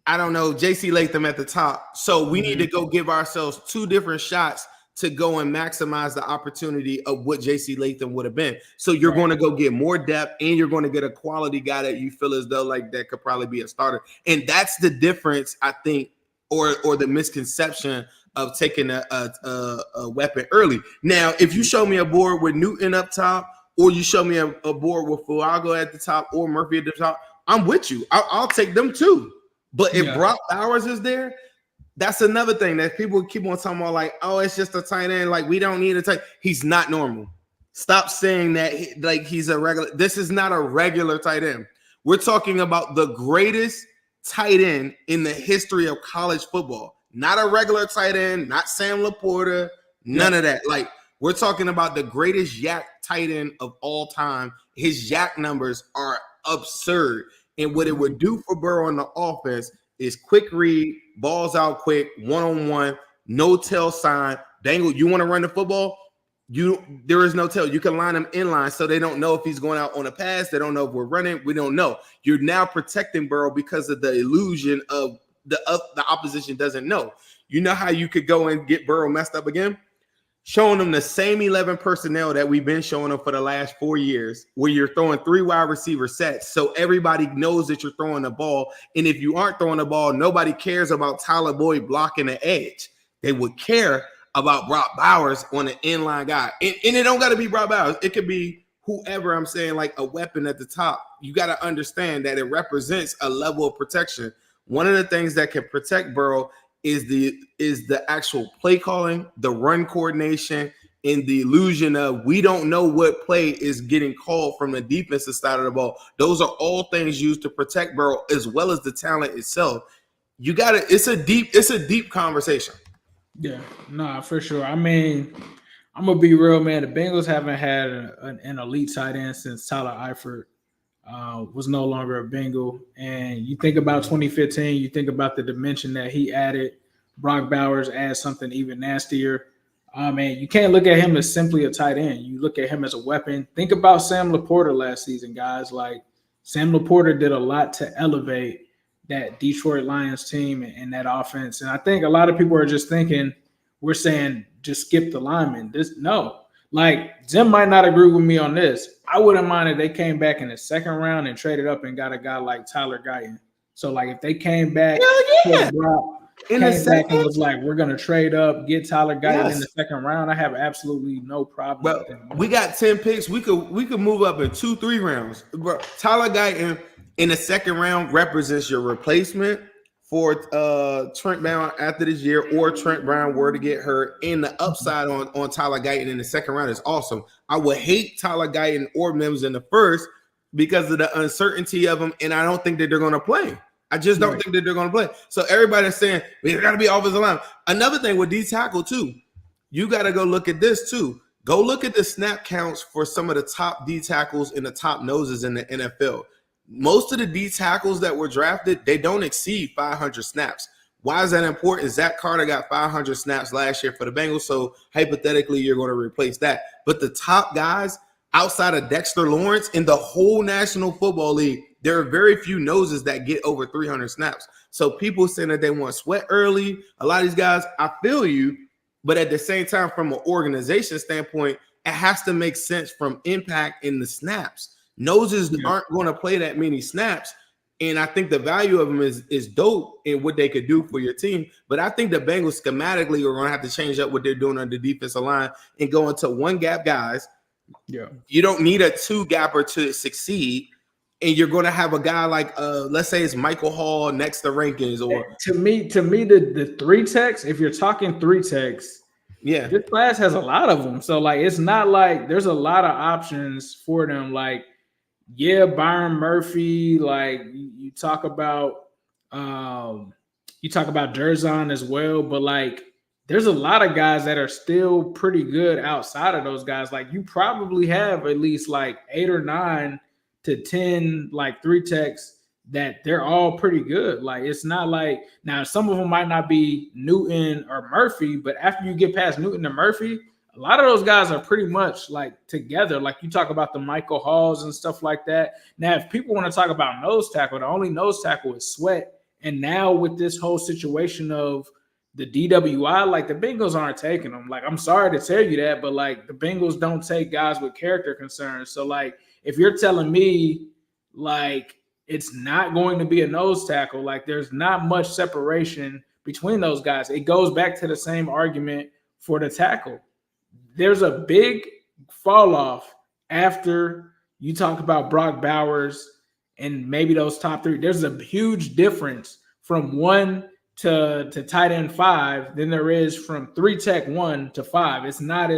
J.C. Latham at the top. So we need to go give ourselves 2 different shots to go and maximize the opportunity of what J.C. Latham would have been. So you're going to go get more depth and you're going to get a quality guy that you feel as though like that could probably be a starter. And that's the difference, I think, or the misconception of taking a weapon early. Now, if you show me a board with Newton up top, or you show me a board with Fuago at the top or Murphy at the top, I'm with you. I'll take them too. But if Brock Bowers is there, that's another thing that people keep on talking about, like, oh, it's just a tight end. Like, we don't need a tight. He's not normal. Stop saying that like he's a regular. This is not a regular tight end. We're talking about the greatest tight end in the history of college football. Not a regular tight end, not Sam Laporta, none of that. Like, we're talking about the greatest yak tight end of all time. His yak numbers are absurd. And what it would do for Burrow in the offense is quick read, balls out quick, one-on-one, no tail sign. Dangle, you want to run the football? There is no tell. You can line him in line so they don't know if he's going out on a pass. They don't know if we're running. We don't know. You're now protecting Burrow because of the illusion of the opposition doesn't know. You know how you could go and get Burrow messed up again? Showing them the same 11 personnel that we've been showing them for the last 4 years, where you're throwing 3 wide receiver sets. So everybody knows that you're throwing the ball. And if you aren't throwing the ball, nobody cares about Tyler Boyd blocking the edge. They would care about Brock Bowers on an inline guy. And it don't got to be Brock Bowers. It could be whoever. I'm saying, like a weapon at the top. You got to understand that it represents a level of protection. One of the things that can protect Burrow is the actual play calling, the run coordination, and the illusion of we don't know what play is getting called from the defensive side of the ball. Those are all things used to protect Burrow as well as the talent itself. You got to. It's a deep conversation. Yeah, nah, for sure. I mean, I'm gonna be real, man. The Bengals haven't had an elite tight end since Tyler Eifert was no longer a Bengal. And you think about 2015, you think about the dimension that he added. Brock Bowers adds something even nastier. And you can't look at him as simply a tight end. You look at him as a weapon. Think about Sam Laporta last season, guys. Like Sam Laporta did a lot to elevate that Detroit Lions team and that offense. And I think a lot of people are just thinking, we're saying just skip the lineman. No. Like, Jim might not agree with me on this. I wouldn't mind if they came back in the second round and traded up and got a guy like Tyler Guyton. So, like, if they came back and was like, we're going to trade up, get Tyler Guyton in the second round, I have absolutely no problem with that. We got 10 picks. We could move up in 2-3 rounds. Bro, Tyler Guyton in the second round represents your replacement for Trent Brown after this year, or Trent Brown were to get hurt. And the upside on Tyler Guyton in the second round is awesome. I would hate Tyler Guyton or Mims in the first because of the uncertainty of them, and I don't think that they're going to play. I just don't think that they're going to play. So everybody's saying, we got to be offensive line. Another thing with D tackle, too, you got to go look at this, too. Go look at the snap counts for some of the top D tackles and the top noses in the NFL. Most of the D tackles that were drafted, they don't exceed 500 snaps. Why is that important? Zach Carter got 500 snaps last year for the Bengals, so hypothetically, you're going to replace that. But the top guys outside of Dexter Lawrence in the whole National Football League, there are very few noses that get over 300 snaps. So people saying that they want Sweat early, a lot of these guys, I feel you, but at the same time, from an organization standpoint, it has to make sense from impact in the snaps. Noses aren't going to play that many snaps, and I think the value of them is dope in what they could do for your team. But I think the Bengals schematically are going to have to change up what they're doing on the defensive line and go into one gap guys. Yeah, you don't need a two gapper to succeed, and you're going to have a guy like let's say it's Michael Hall next to Rankins. Or to me, the three techs. If you're talking three techs, this class has a lot of them. So like, it's not like there's a lot of options for them. Like, Byron Murphy. Like you talk about Durzon as well, but like, there's a lot of guys that are still pretty good outside of those guys. Like, you probably have at least like 8 or 9 to 10 like three techs that they're all pretty good. Like, it's not like, now some of them might not be Newton or Murphy, but after you get past Newton and Murphy, a lot of those guys are pretty much like together. Like, you talk about the Michael Halls and stuff like that. Now, if people want to talk about nose tackle, the only nose tackle is Sweat. And now with this whole situation of the DWI, like, the Bengals aren't taking them. Like, I'm sorry to tell you that, but like, the Bengals don't take guys with character concerns. So like, if you're telling me like it's not going to be a nose tackle, like, there's not much separation between those guys. It goes back to the same argument for the tackle. There's a big fall off after you talk about Brock Bowers and maybe those top three. There's a huge difference from 1 to tight end 5 than there is from 3 tech 1 to 5. It's not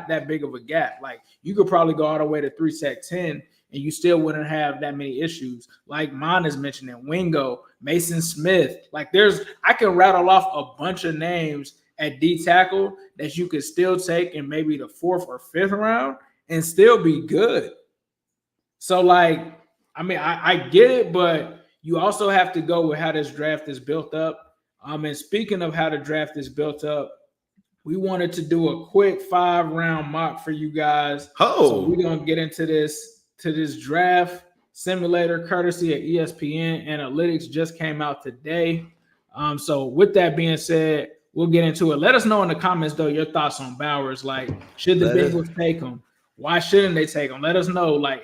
that big of a gap. Like, you could probably go all the way to 3 tech 10 and you still wouldn't have that many issues. Like Mon is mentioning, Wingo, Mason Smith. Like, I can rattle off a bunch of names at D tackle that you could still take in maybe the 4th or 5th round and still be good. So like, I mean, I get it, but you also have to go with how this draft is built up. And speaking of how the draft is built up, we wanted to do a quick 5-round mock for you guys. So Oh, we're gonna get into this draft simulator courtesy of ESPN. Analytics just came out today. So with that being said, we'll get into it. Let us know in the comments though your thoughts on Bowers. Like, should the Bengals take him? Why shouldn't they take him? Let us know. Like,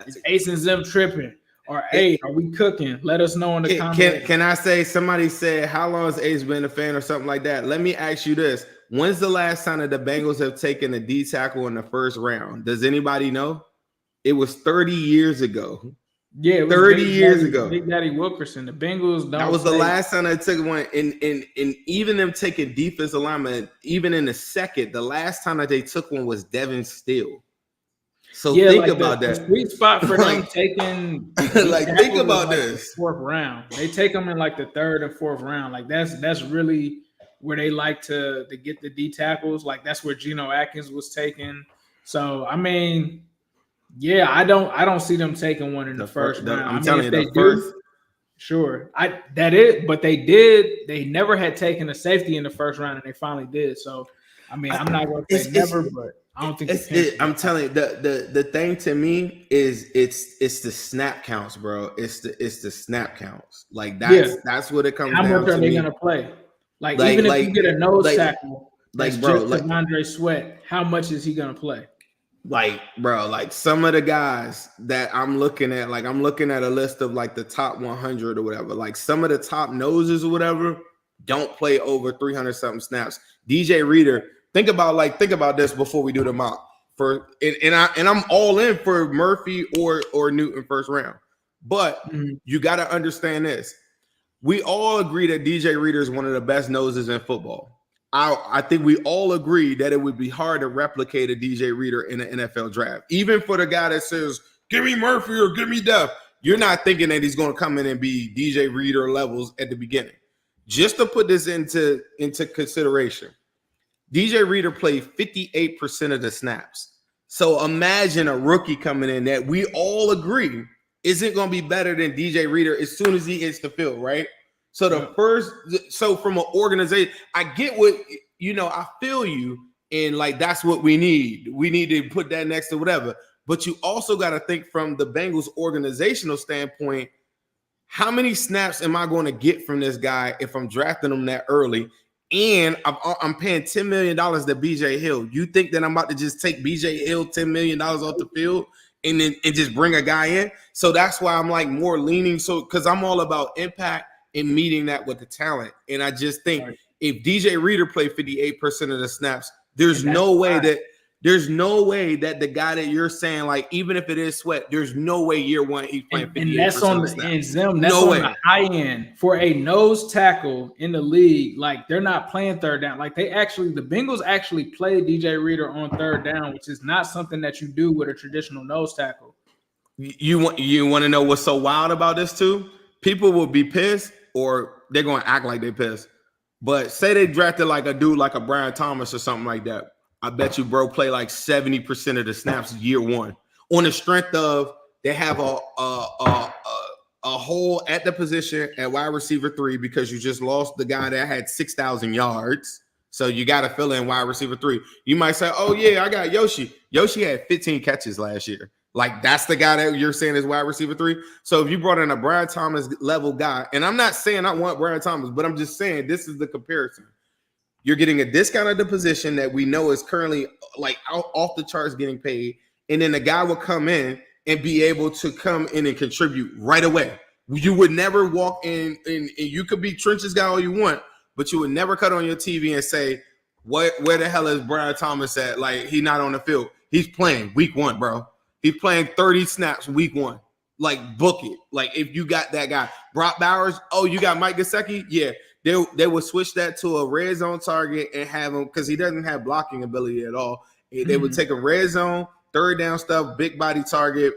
is Ace and Zim tripping? Or hey, are we cooking? Let us know in the comments. Can I say, somebody said, how long has Ace been a fan or something like that? Let me ask you this. When's the last time that the Bengals have taken a D tackle in the first round? Does anybody know? It was 30 years ago. Yeah, it was 30 years ago. Big Daddy Wilkerson. The Bengals don't. That was the last time they took one. And even them taking defensive linemen, even in the second, the last time that they took one was Devin Steele. So think about that. The sweet spot for them taking like think about this. Fourth round. They take them in like the third and fourth round. Like that's really where they like to get the D tackles. Like that's where Geno Atkins was taken. So I mean, yeah, I don't see them taking one in the first round. I'm telling you, the first. Sure, but they never had taken a safety in the first round, and they finally did. So I mean, I'm not going to say never, but I don't think I'm telling you, the thing to me is it's the snap counts, bro. It's the snap counts. Like that's what it comes down to. How much are they going to play? Like even if you get a nose tackle, Andre Sweat, how much is he going to play? Like, bro, like some of the guys that I'm looking at, like I'm looking at a list of like the top 100 or whatever. Like some of the top noses or whatever don't play over 300 something snaps. DJ Reader. Think about this before we do the mock. I'm all in for Murphy or Newton first round. But you got to understand this. We all agree that DJ Reader is one of the best noses in football. I think we all agree that it would be hard to replicate a DJ Reader in an NFL draft. Even for the guy that says, give me Murphy or give me Duff, you're not thinking that he's going to come in and be DJ Reader levels at the beginning. Just to put this into consideration, DJ Reader played 58% of the snaps. So imagine a rookie coming in that we all agree isn't going to be better than DJ Reader as soon as he hits the field, right? So from an organization, I get what, I feel you. And like, that's what we need. We need to put that next to whatever. But you also got to think from the Bengals organizational standpoint, how many snaps am I going to get from this guy if I'm drafting him that early? And I'm paying $10 million to BJ Hill. You think that I'm about to just take BJ Hill $10 million off the field and just bring a guy in? So that's why I'm like more leaning. So because I'm all about impact and meeting that with the talent. And I just think if DJ Reader played 58% of the snaps, there's no way that the guy that you're saying, like, even if it is Sweat, there's no way year one he's playing 58%. And that's on the high end for a nose tackle in the league. Like, they're not playing third down. Like, the Bengals actually play DJ Reader on third down, which is not something that you do with a traditional nose tackle. You want to know what's so wild about this too? People will be pissed, or they're going to act like they're pissed. But say they drafted like a dude like a Brian Thomas or something like that. I bet you bro play like 70% of the snaps year one on the strength of they have a hole at the position at wide receiver 3 because you just lost the guy that had 6,000 yards. So you got to fill in wide receiver 3. You might say, oh yeah, I got Yoshi. Yoshi had 15 catches last year. Like, that's the guy that you're saying is wide receiver 3. So if you brought in a Brian Thomas level guy, and I'm not saying I want Brian Thomas, but I'm just saying this is the comparison. You're getting a discount at the position that we know is currently like off the charts getting paid. And then the guy will come in and be able to come in and contribute right away. You would never walk in and you could be trenches guy all you want, but you would never cut on your TV and say, where the hell is Brian Thomas at? Like, he's not on the field. He's playing week 1, bro. He's playing 30 snaps week 1. Like, book it. Like, if you got that guy. Brock Bowers, oh, you got Mike Gesicki? Yeah. They would switch that to a red zone target and have him, because he doesn't have blocking ability at all. They would take a red zone, third down stuff, big body target.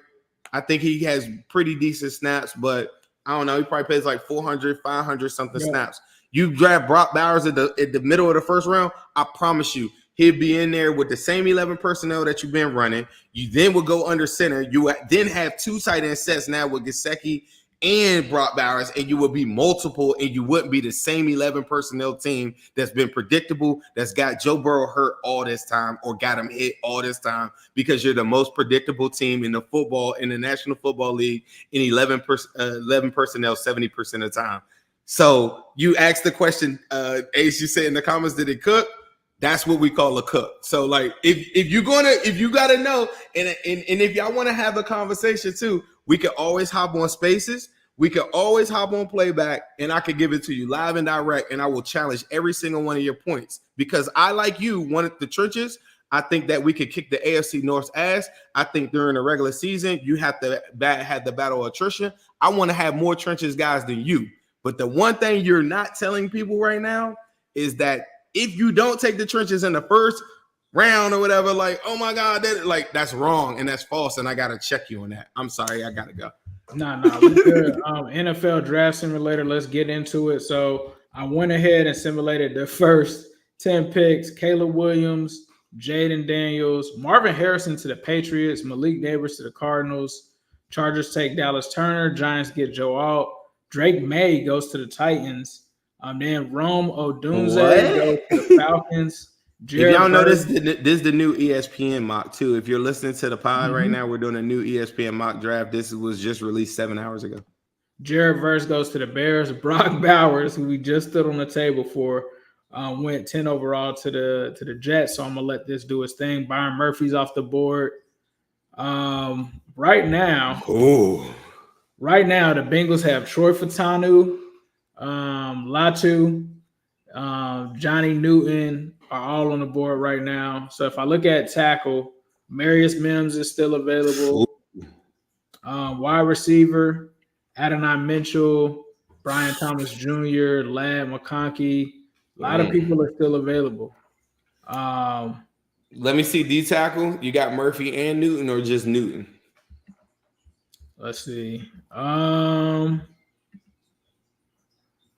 I think he has pretty decent snaps, but I don't know. He probably plays like 400, 500 something snaps. You draft Brock Bowers at the middle of the first round, I promise you, he'd be in there with the same 11 personnel that you've been running. You then would go under center. You then have 2 tight end sets now with Gesicki and Brock Bowers, and you would be multiple, and you wouldn't be the same 11 personnel team that's been predictable, that's got Joe Burrow hurt all this time or got him hit all this time, because you're the most predictable team in the National Football League in 11 personnel 70% of the time. So you asked the question, Ace, you said in the comments, did it cook? That's what we call a cook. So like if you gotta know, and if y'all want to have a conversation too, we can always hop on Spaces. We can always hop on Playback, and I can give it to you live and direct, and I will challenge every single one of your points, because I, like you, wanted the trenches. I think that we could kick the AFC North's ass. I think during the regular season, you have to have the battle of attrition. I want to have more trenches guys than you. But the one thing you're not telling people right now is that if you don't take the trenches in the first round or whatever, like, oh my God, that's wrong and that's false, and I gotta check you on that. I'm sorry, I gotta go. No, we good. NFL Draft Simulator, let's get into it. So I went ahead and simulated the first 10 picks. Caleb Williams, Jaden Daniels, Marvin Harrison to the Patriots, Malik Neighbors to the Cardinals, Chargers take Dallas Turner, Giants get Joe Alt, Drake May goes to the Titans, then Rome Odunze goes to the Falcons. If y'all know this is the new ESPN mock too. If you're listening to the pod right now, we're doing a new ESPN mock draft. This was just released 7 hours ago. Jared Verse goes to the Bears. Brock Bowers, who we just stood on the table for, went 10 overall to the Jets. So I'm gonna let this do its thing. Byron Murphy's off the board. Right now, the Bengals have Troy Fautanu, Latu, Johnny Newton are all on the board right now. So if I look at tackle, Marius Mims is still available. Wide receiver, Adonai Mitchell, Brian Thomas Jr., Ladd McConkey. A lot of people are still available. Let me see. D tackle, you got Murphy and Newton, or just Newton? Let's see.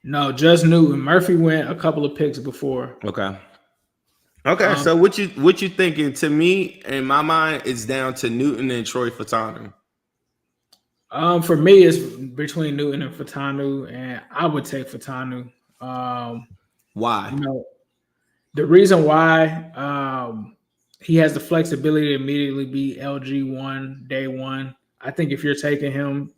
No, just Newton. Murphy went a couple of picks before. Okay. So what you thinking? To me, in my mind, it's down to Newton and Troy Fautanu. For me, it's between Newton and Fautanu, and I would take Fautanu. Why? The reason why he has the flexibility to immediately be LG1 day one. I think if you're taking him,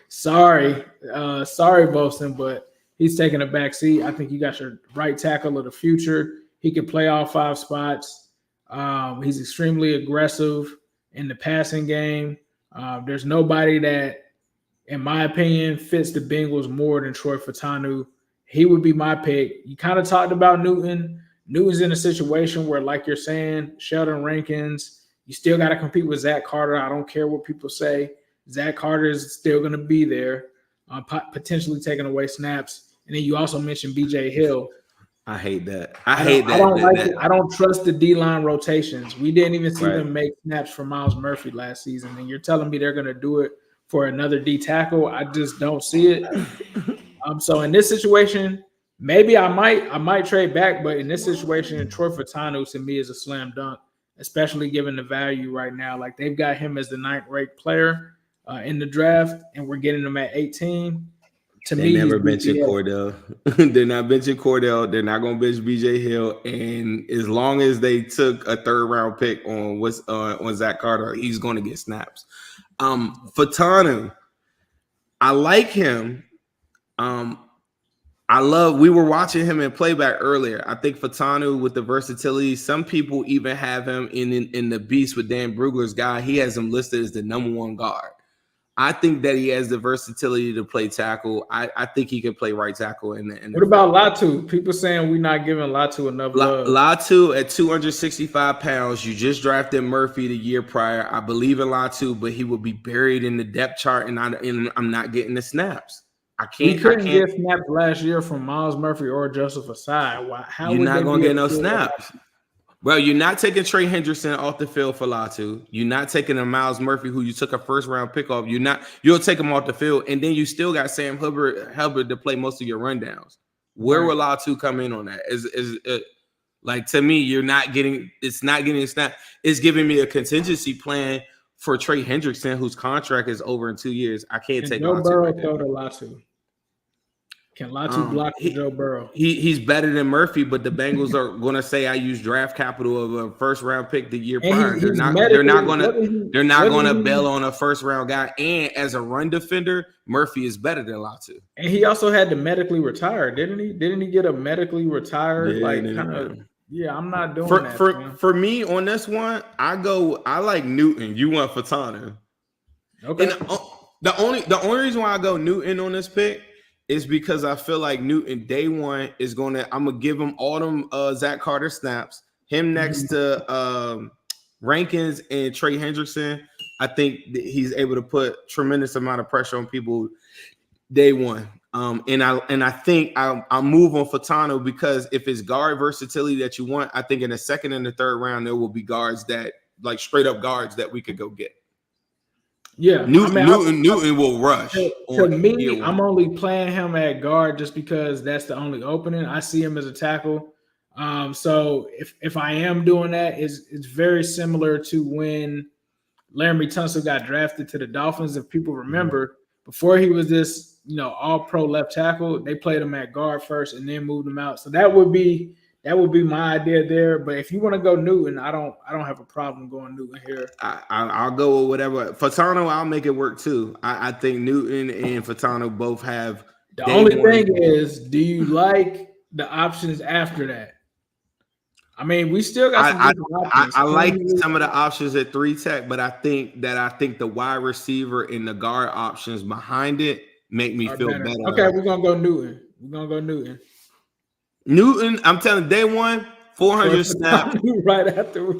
sorry, Bolson, but he's taking a back seat. I think you got your right tackle of the future. He can play all 5 spots. He's extremely aggressive in the passing game. There's nobody that, in my opinion, fits the Bengals more than Troy Fautanu. He would be my pick. You kind of talked about Newton. Newton's in a situation where, like you're saying, Sheldon Rankins, you still got to compete with Zach Carter. I don't care what people say. Zach Carter is still going to be there, potentially taking away snaps. And then you also mentioned BJ Hill. I hate that. I don't trust the D-line rotations. We didn't even see them make snaps for Miles Murphy last season, and you're telling me they're going to do it for another D tackle? I just don't see it. So in this situation, maybe I might trade back, but in this situation, Troy Fautanu to me is a slam dunk, especially given the value right now. Like, they've got him as the 9th-ranked player in the draft, and we're getting him at 18. They never benching Cordell. They're not benching Cordell. They're not going to bench BJ Hill. And as long as they took a 3rd-round pick on Zach Carter, he's going to get snaps. Fautanu, I like him. We were watching him in playback earlier. I think Fautanu, with the versatility, some people even have him in the beast with Dan Brugler's guy. He has him listed as the number 1 guard. I think that he has the versatility to play tackle. I think he can play right tackle. What about Latu? People saying we're not giving Latu enough love. Latu at 265 pounds. You just drafted Murphy the year prior. I believe in Latu, but he will be buried in the depth chart, and I'm not getting the snaps. We couldn't get snaps last year from Miles Murphy or Joseph Asai. You're not going to get no snaps. Well, you're not taking Trey Hendrickson off the field for Latu. You're not taking a Miles Murphy, who you took a 1st-round pick off. You'll take him off the field, and then you still got Sam Hubbard to play most of your rundowns. Where will Latu come in on that? Like, to me, it's not getting a snap. It's giving me a contingency plan for Trey Hendrickson, whose contract is over in 2 years. I can't take Joe Latu Burrow right there. throw to Latu. Can Latu block for Joe Burrow? He's better than Murphy, but the Bengals are going to say I used draft capital of a first round pick the year prior. They're not going to bail on a first round guy. And as a run defender, Murphy is better than Latu. And he also had to medically retire, didn't he? Didn't he get a medically retired Yeah, I'm not doing that. For me on this one, I like Newton. You want Fatano. Okay. And the only reason why I go Newton on this pick is because I feel like Newton day one is I'm gonna give him all them Zach Carter snaps, him next to Rankins and Trey Hendrickson. I think that he's able to put tremendous amount of pressure on people day one. And I think I'll move on Fatano because if it's guard versatility that you want, I think in the second and the third round there will be guards that like straight up guards that we could go get. Yeah, Newton will rush. To me, I'm only playing him at guard just because that's the only opening. I see him as a tackle. So if I am doing that, it's very similar to when Laramie Tunsil got drafted to the Dolphins. If people remember, before he was this, all-pro left tackle, they played him at guard first and then moved him out. So that would be my idea there. But if you want to go Newton, I don't have a problem going Newton here. I'll go with whatever. Fatano, I'll make it work too. I think Newton and Fatano both have. The only thing is, do you like the options after that? I mean, we still got some different options. I like some of the options at 3 tech, but I think the wide receiver and the guard options behind it make me feel better. Okay, we're gonna go Newton. Newton, I'm telling you, day one, 400 snaps. Right after.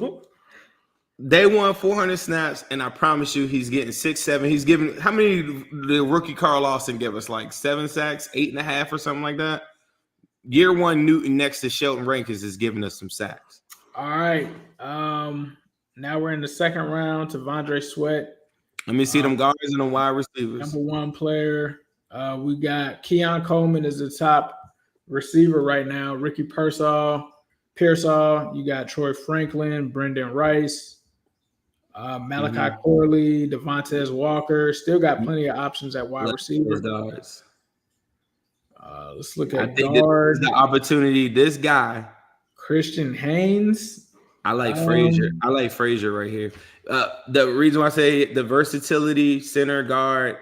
Day one, 400 snaps, and I promise you he's getting 6, 7. He's giving, how many did the rookie Carl Lawson give us? Like 7 sacks, 8.5 or something like that? Year one, Newton next to Shelton Rankins is giving us some sacks. All right. Now we're in the second round. Tavondre Sweat. Let me see them guards and the wide receivers. Number 1 player. We got Keon Coleman is the top receiver right now. Ricky Pearsall. You got Troy Franklin, Brendan Rice, Malachi Corley, Devontae Walker. Still got plenty of options at wide receiver. Let's look at guard. This is the opportunity. This guy, Christian Haynes. I like Frazier. I like Frazier right here. The reason why I say the versatility center guard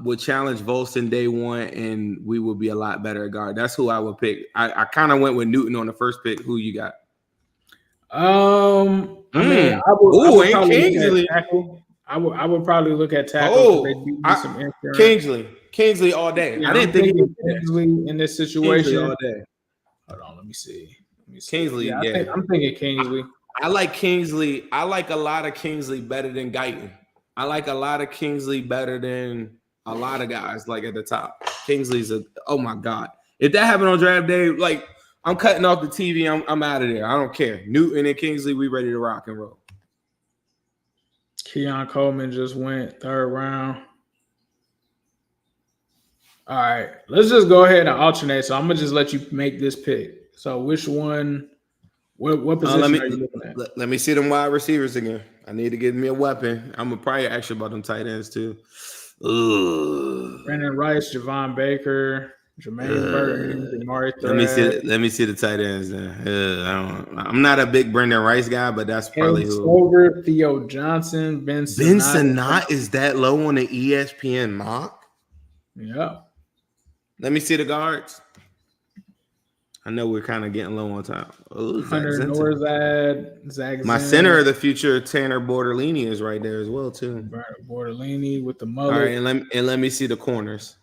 would challenge Volson day one, and we would be a lot better at guard. That's who I would pick. I kind of went with Newton on the first pick. Who you got? I would Kingsley. I would probably look at tackle. Kingsley all day. Yeah, I didn't think Kingsley in this situation Kingsley all day. Hold on, let me see. Kingsley, I'm thinking Kingsley. I like Kingsley. I like a lot of Kingsley better than Guyton. I like a lot of Kingsley better than a lot of guys like at the top. Kingsley's oh my God. If that happened on draft day, like I'm cutting off the TV. I'm out of there. I don't care. Newton and Kingsley, we ready to rock and roll. Keon Coleman just went 3rd round. All right, let's just go ahead and alternate. So I'm gonna just let you make this pick. So which one? What position are you looking at? Let me see them wide receivers again. I need to get me a weapon. I'm gonna probably ask you about them tight ends too. Brendan Rice, Javon Baker, Jermaine Burton, Jamari Thread. Let me see the tight ends then. I'm not a big Brendan Rice guy, but that's probably who. Slover, Theo Johnson, Ben Sinnott is that low on the ESPN mock? Yeah. Let me see the guards. I know we're kind of getting low on time. Hunter Norzad, Zach my Zinn. center of the future, Tanner Bortolini, is right there as well too. Bortolini with the mullet. All right, and let me see the corners.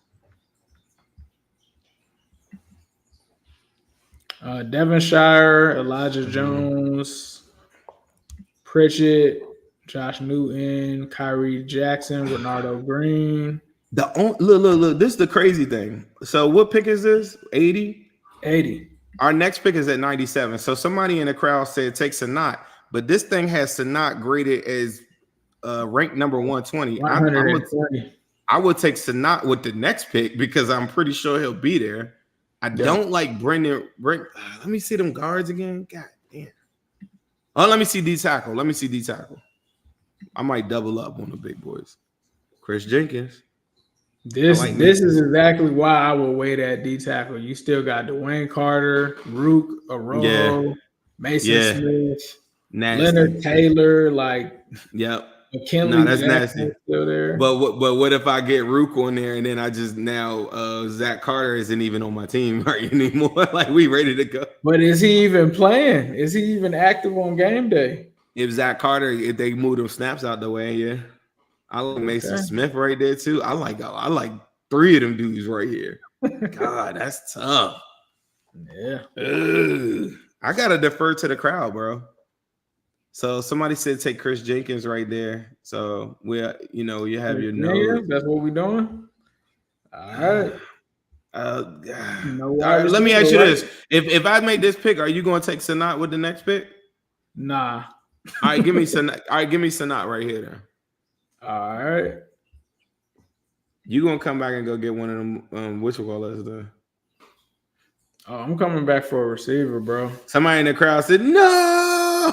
Devonshire, Elijah Jones, Pritchett, Josh Newton, Kyrie Jackson, Renardo Green. Look, this is the crazy thing. So what pick is this? 80? 80. Our next pick is at 97. So somebody in the crowd said take Sinnott, but this thing has Sinnott graded as ranked number 120. I would take Sinnott with the next pick because I'm pretty sure he'll be there. I don't like Brendan. Let me see them guards again. God damn. Oh, let me see D tackle. I might double up on the big boys. Chris Jenkins. This like this Mason. is exactly why I will wait at D tackle. You still got Dwayne Carter, Rook, Arojo, Mason Yeah. Smith, Nasty. Leonard Taylor, like Yep. McKinley that's Jackson nasty. still there. But what if I get Rook on there and then I just now Zach Carter isn't even on my team right anymore? Like we ready to go. But is he even playing? Is he even active on game day? If Zach Carter, if they move them snaps out the way, yeah. I like Mason Smith right there too. I like 3 of them dudes right here. God, that's tough. Yeah. Ugh. I gotta defer to the crowd, bro. So somebody said take Chris Jenkins right there. So you have your nose. That's what we're doing. All right. All right, let me ask you this: if I make this pick, are you going to take Sanat with the next pick? Nah. All right, give me Sanat. All right, give me Sanat right here. Then. All right. You gonna come back and go get one of them? Which one was the? Oh, I'm coming back for a receiver, bro. Somebody in the crowd said, "No,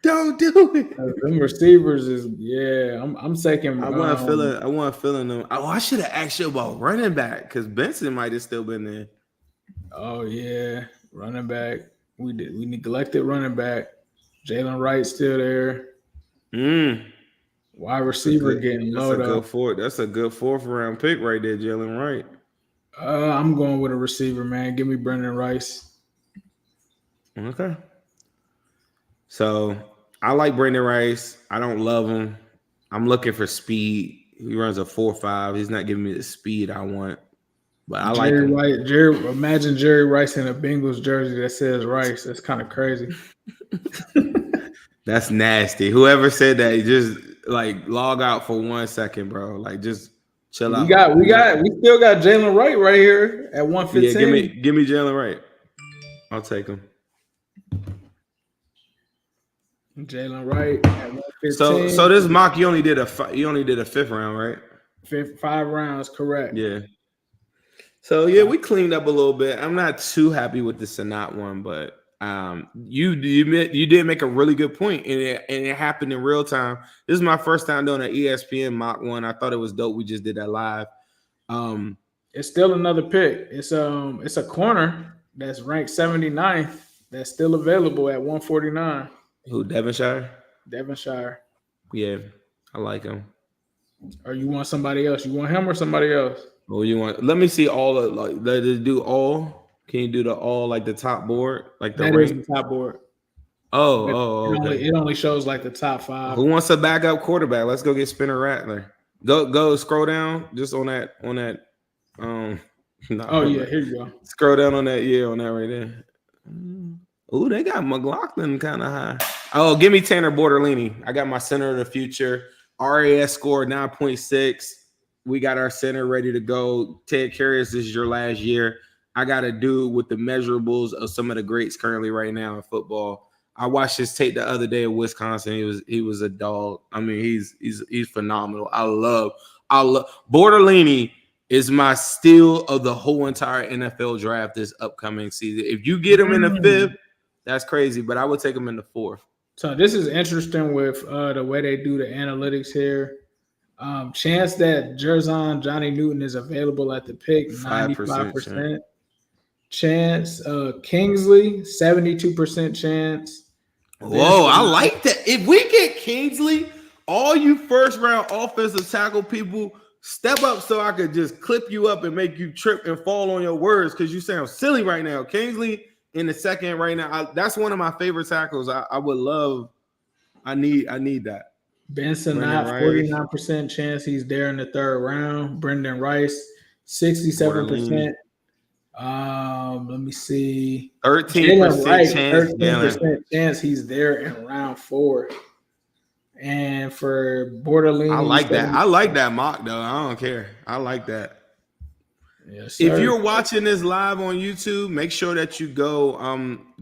don't do it." Them receivers is I'm taking. I want feeling them. Oh, I should have asked you about running back because Benson might have still been there. Oh yeah, running back. We neglected running back. Jalen Wright still there. Wide receiver getting low though. That's a good 4th round pick right there, Jalen Wright. I'm going with a receiver, man. Give me Brendan Rice. Okay. So I like Brendan Rice. I don't love him. I'm looking for speed. He runs a 4.5. He's not giving me the speed I want. But I like him. Imagine Jerry Rice in a Bengals jersey that says Rice. That's kind of crazy. That's nasty. Whoever said that, just like log out for 1 second, bro. Like just chill out. We still got Jalen Wright right here at 115. Yeah, give me Jalen Wright. I'll take him. Jalen Wright at 115. So this mock you only did a 5th round, right? 5 rounds, correct. Yeah. So yeah, we cleaned up a little bit. I'm not too happy with the Sanat one, but you did make a really good point, and it happened in real time. This is my first time doing an ESPN mock one. I thought it was dope. We just did that live. It's still another pick. It's a corner that's ranked 79th that's still available at 149. Who, Devonshire? Devonshire. Yeah, I like him. Or you want somebody else? You want him or somebody else? Oh, you want? Let me see all of like do all. Can you do the all like the top board, like the that is the top board? Okay. It only shows like the top 5. Who wants a backup quarterback? Let's go get Spinner Rattler. Go scroll down just on that. Yeah, here you go. Scroll down on that. Yeah, on that right there. Ooh, they got McLaughlin kind of high. Oh, give me Tanner Bortolini. I got my center of the future. RAS scored 9.6. We got our center ready to go. Ted Karras, this is your last year. I got a dude with the measurables of some of the greats currently right now in football. I watched his tape the other day in Wisconsin. He was a dog. I mean, he's phenomenal. I love Bortolini is my steal of the whole entire NFL draft this upcoming season. If you get him in the 5th, that's crazy, but I would take him in the 4th. So this is interesting with the way they do the analytics here. Chance that Johnny Newton is available at the pick, 95%. Chance Kingsley, 72% chance. Whoa, I like that. If we get Kingsley, all you 1st round offensive tackle people, step up so I could just clip you up and make you trip and fall on your words because you sound silly right now. Kingsley in the 2nd right now. That's one of my favorite tackles. I would love. I need that. Benson, 49% chance he's there in the 3rd round. Brendan Rice, 67%. Let me see. 13% chance. 13% chance he's there in round 4. And for Bortolini, I like that. I like that mock though. I don't care. I like that. Yes, sir. If you're watching this live on YouTube, make sure that you go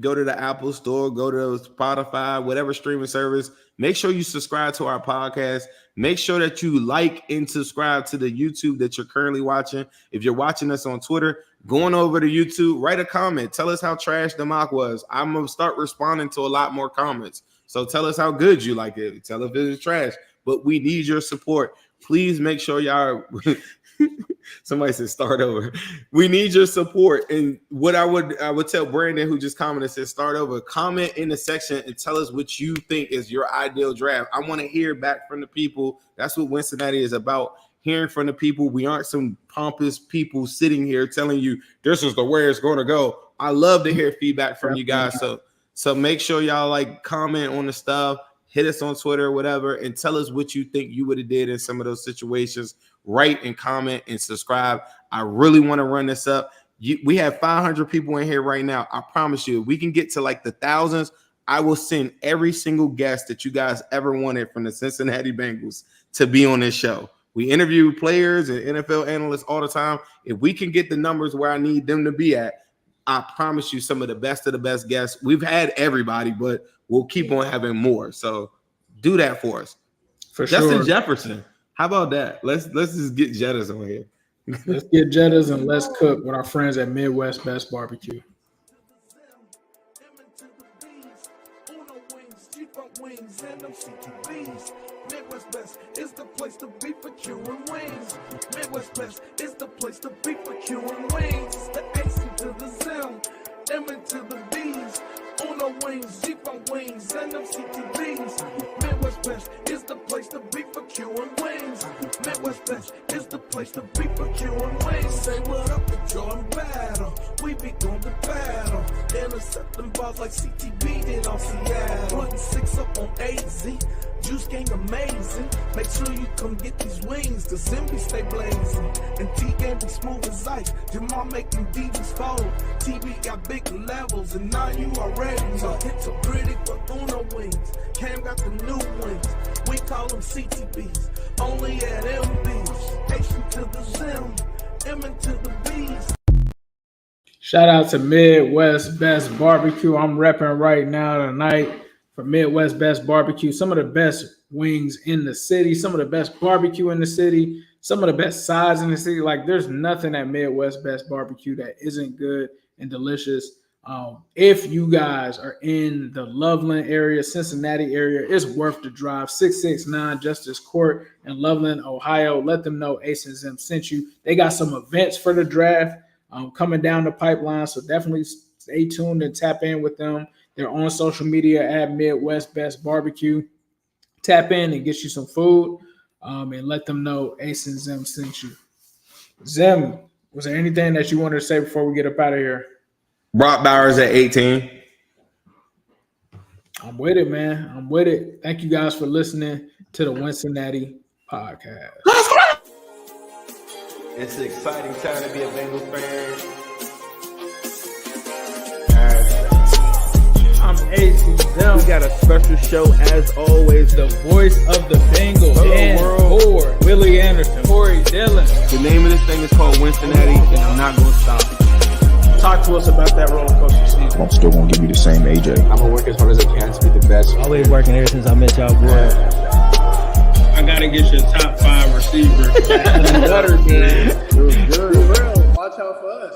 to the Apple Store, go to Spotify, whatever streaming service. Make sure you subscribe to our podcast. Make sure that you like and subscribe to the YouTube that you're currently watching. If you're watching us on Twitter, going over to YouTube, write a comment. Tell us how trash the mock was. I'm going to start responding to a lot more comments. So tell us how good you like it. Tell if it's trash. But we need your support. Please make sure y'all. Somebody said start over. We need your support. And what I would tell Brandon, who just commented, said start over. Comment in the section and tell us what you think is your ideal draft. I want to hear back from the people. That's what Wincinnati is about. Hearing from the people. We aren't some pompous people sitting here telling you this is the way it's going to go. I love to hear feedback from you guys. So make sure y'all like comment on the stuff. Hit us on Twitter or whatever, and tell us what you think you would have did in some of those situations. Write and comment and subscribe. I really want to run this up. We have 500 people in here right now. I promise you, if we can get to like the thousands, I will send every single guest that you guys ever wanted from the Cincinnati Bengals to be on this show. We interview players and NFL analysts all the time. If we can get the numbers where I need them to be at, I promise you some of the best guests. We've had everybody, but we'll keep on having more. So do that for us. For Justin sure. Jefferson. How about that? Let's just get Jettas on here. Let's get Jettas and let's cook with our friends at Midwest Best Barbecue. Midwest Best is the place to be for queuing wings. Midwest Best is the place to be for queuing wings. It's the AC to the Zim, M into the B's. Uno wings, Jeep on wings, and them CTVs. Midwest Best is the place to be for queuing wings. Midwest Best is the place to be for queuing wings. Say what up to Jordan Battle. We be going to battle. Intercepting balls like CTV did on Seattle. Putting 6 up on AZ. Juice gang amazing. Make sure you come get these wings. The Zimby stay blazing. And T-Game be smooth as ice. Jamal making DBs fold. TV got big levels. And now you already know. It's so pretty for Uno wings. Cam got the new wings. We call them CTBs. Only at MBs. Nation to the Zim. M into the B's. Shout out to Midwest Best Barbecue. I'm repping right now tonight for Midwest Best Barbecue. Some of the best wings in the city, some of the best barbecue in the city, some of the best sides in the city. Like, there's nothing at Midwest Best Barbecue that isn't good and delicious. If you guys are in the Loveland area, Cincinnati area, it's worth the drive. 669 Justice Court in Loveland, Ohio. Let them know Ace and Zim sent you. They got some events for the draft coming down the pipeline, so definitely stay tuned and tap in with them. They're on social media at Midwest Best Barbecue. Tap in and get you some food and let them know Ace and Zim sent you. Zim, was there anything that you wanted to say before we get up out of here? Brock Bowers at 18. I'm with it, man. I'm with it. Thank you guys for listening to the Wincinnati podcast. It's an exciting time to be a Bengals fan. I'm Ace and Zim. We got a special show as always. The voice of the Bengals. Dan Ford, Willie Anderson, Corey Dillon. The name of this thing is called Wincinnati, and I'm not going to stop. Talk to us about that roller coaster season. I'm still gonna give you the same AJ. I'm gonna work as hard as I can to be the best. Always working ever since I met y'all, boy. I gotta get your top 5 receivers. Better, man. Good, bro. Watch out for us.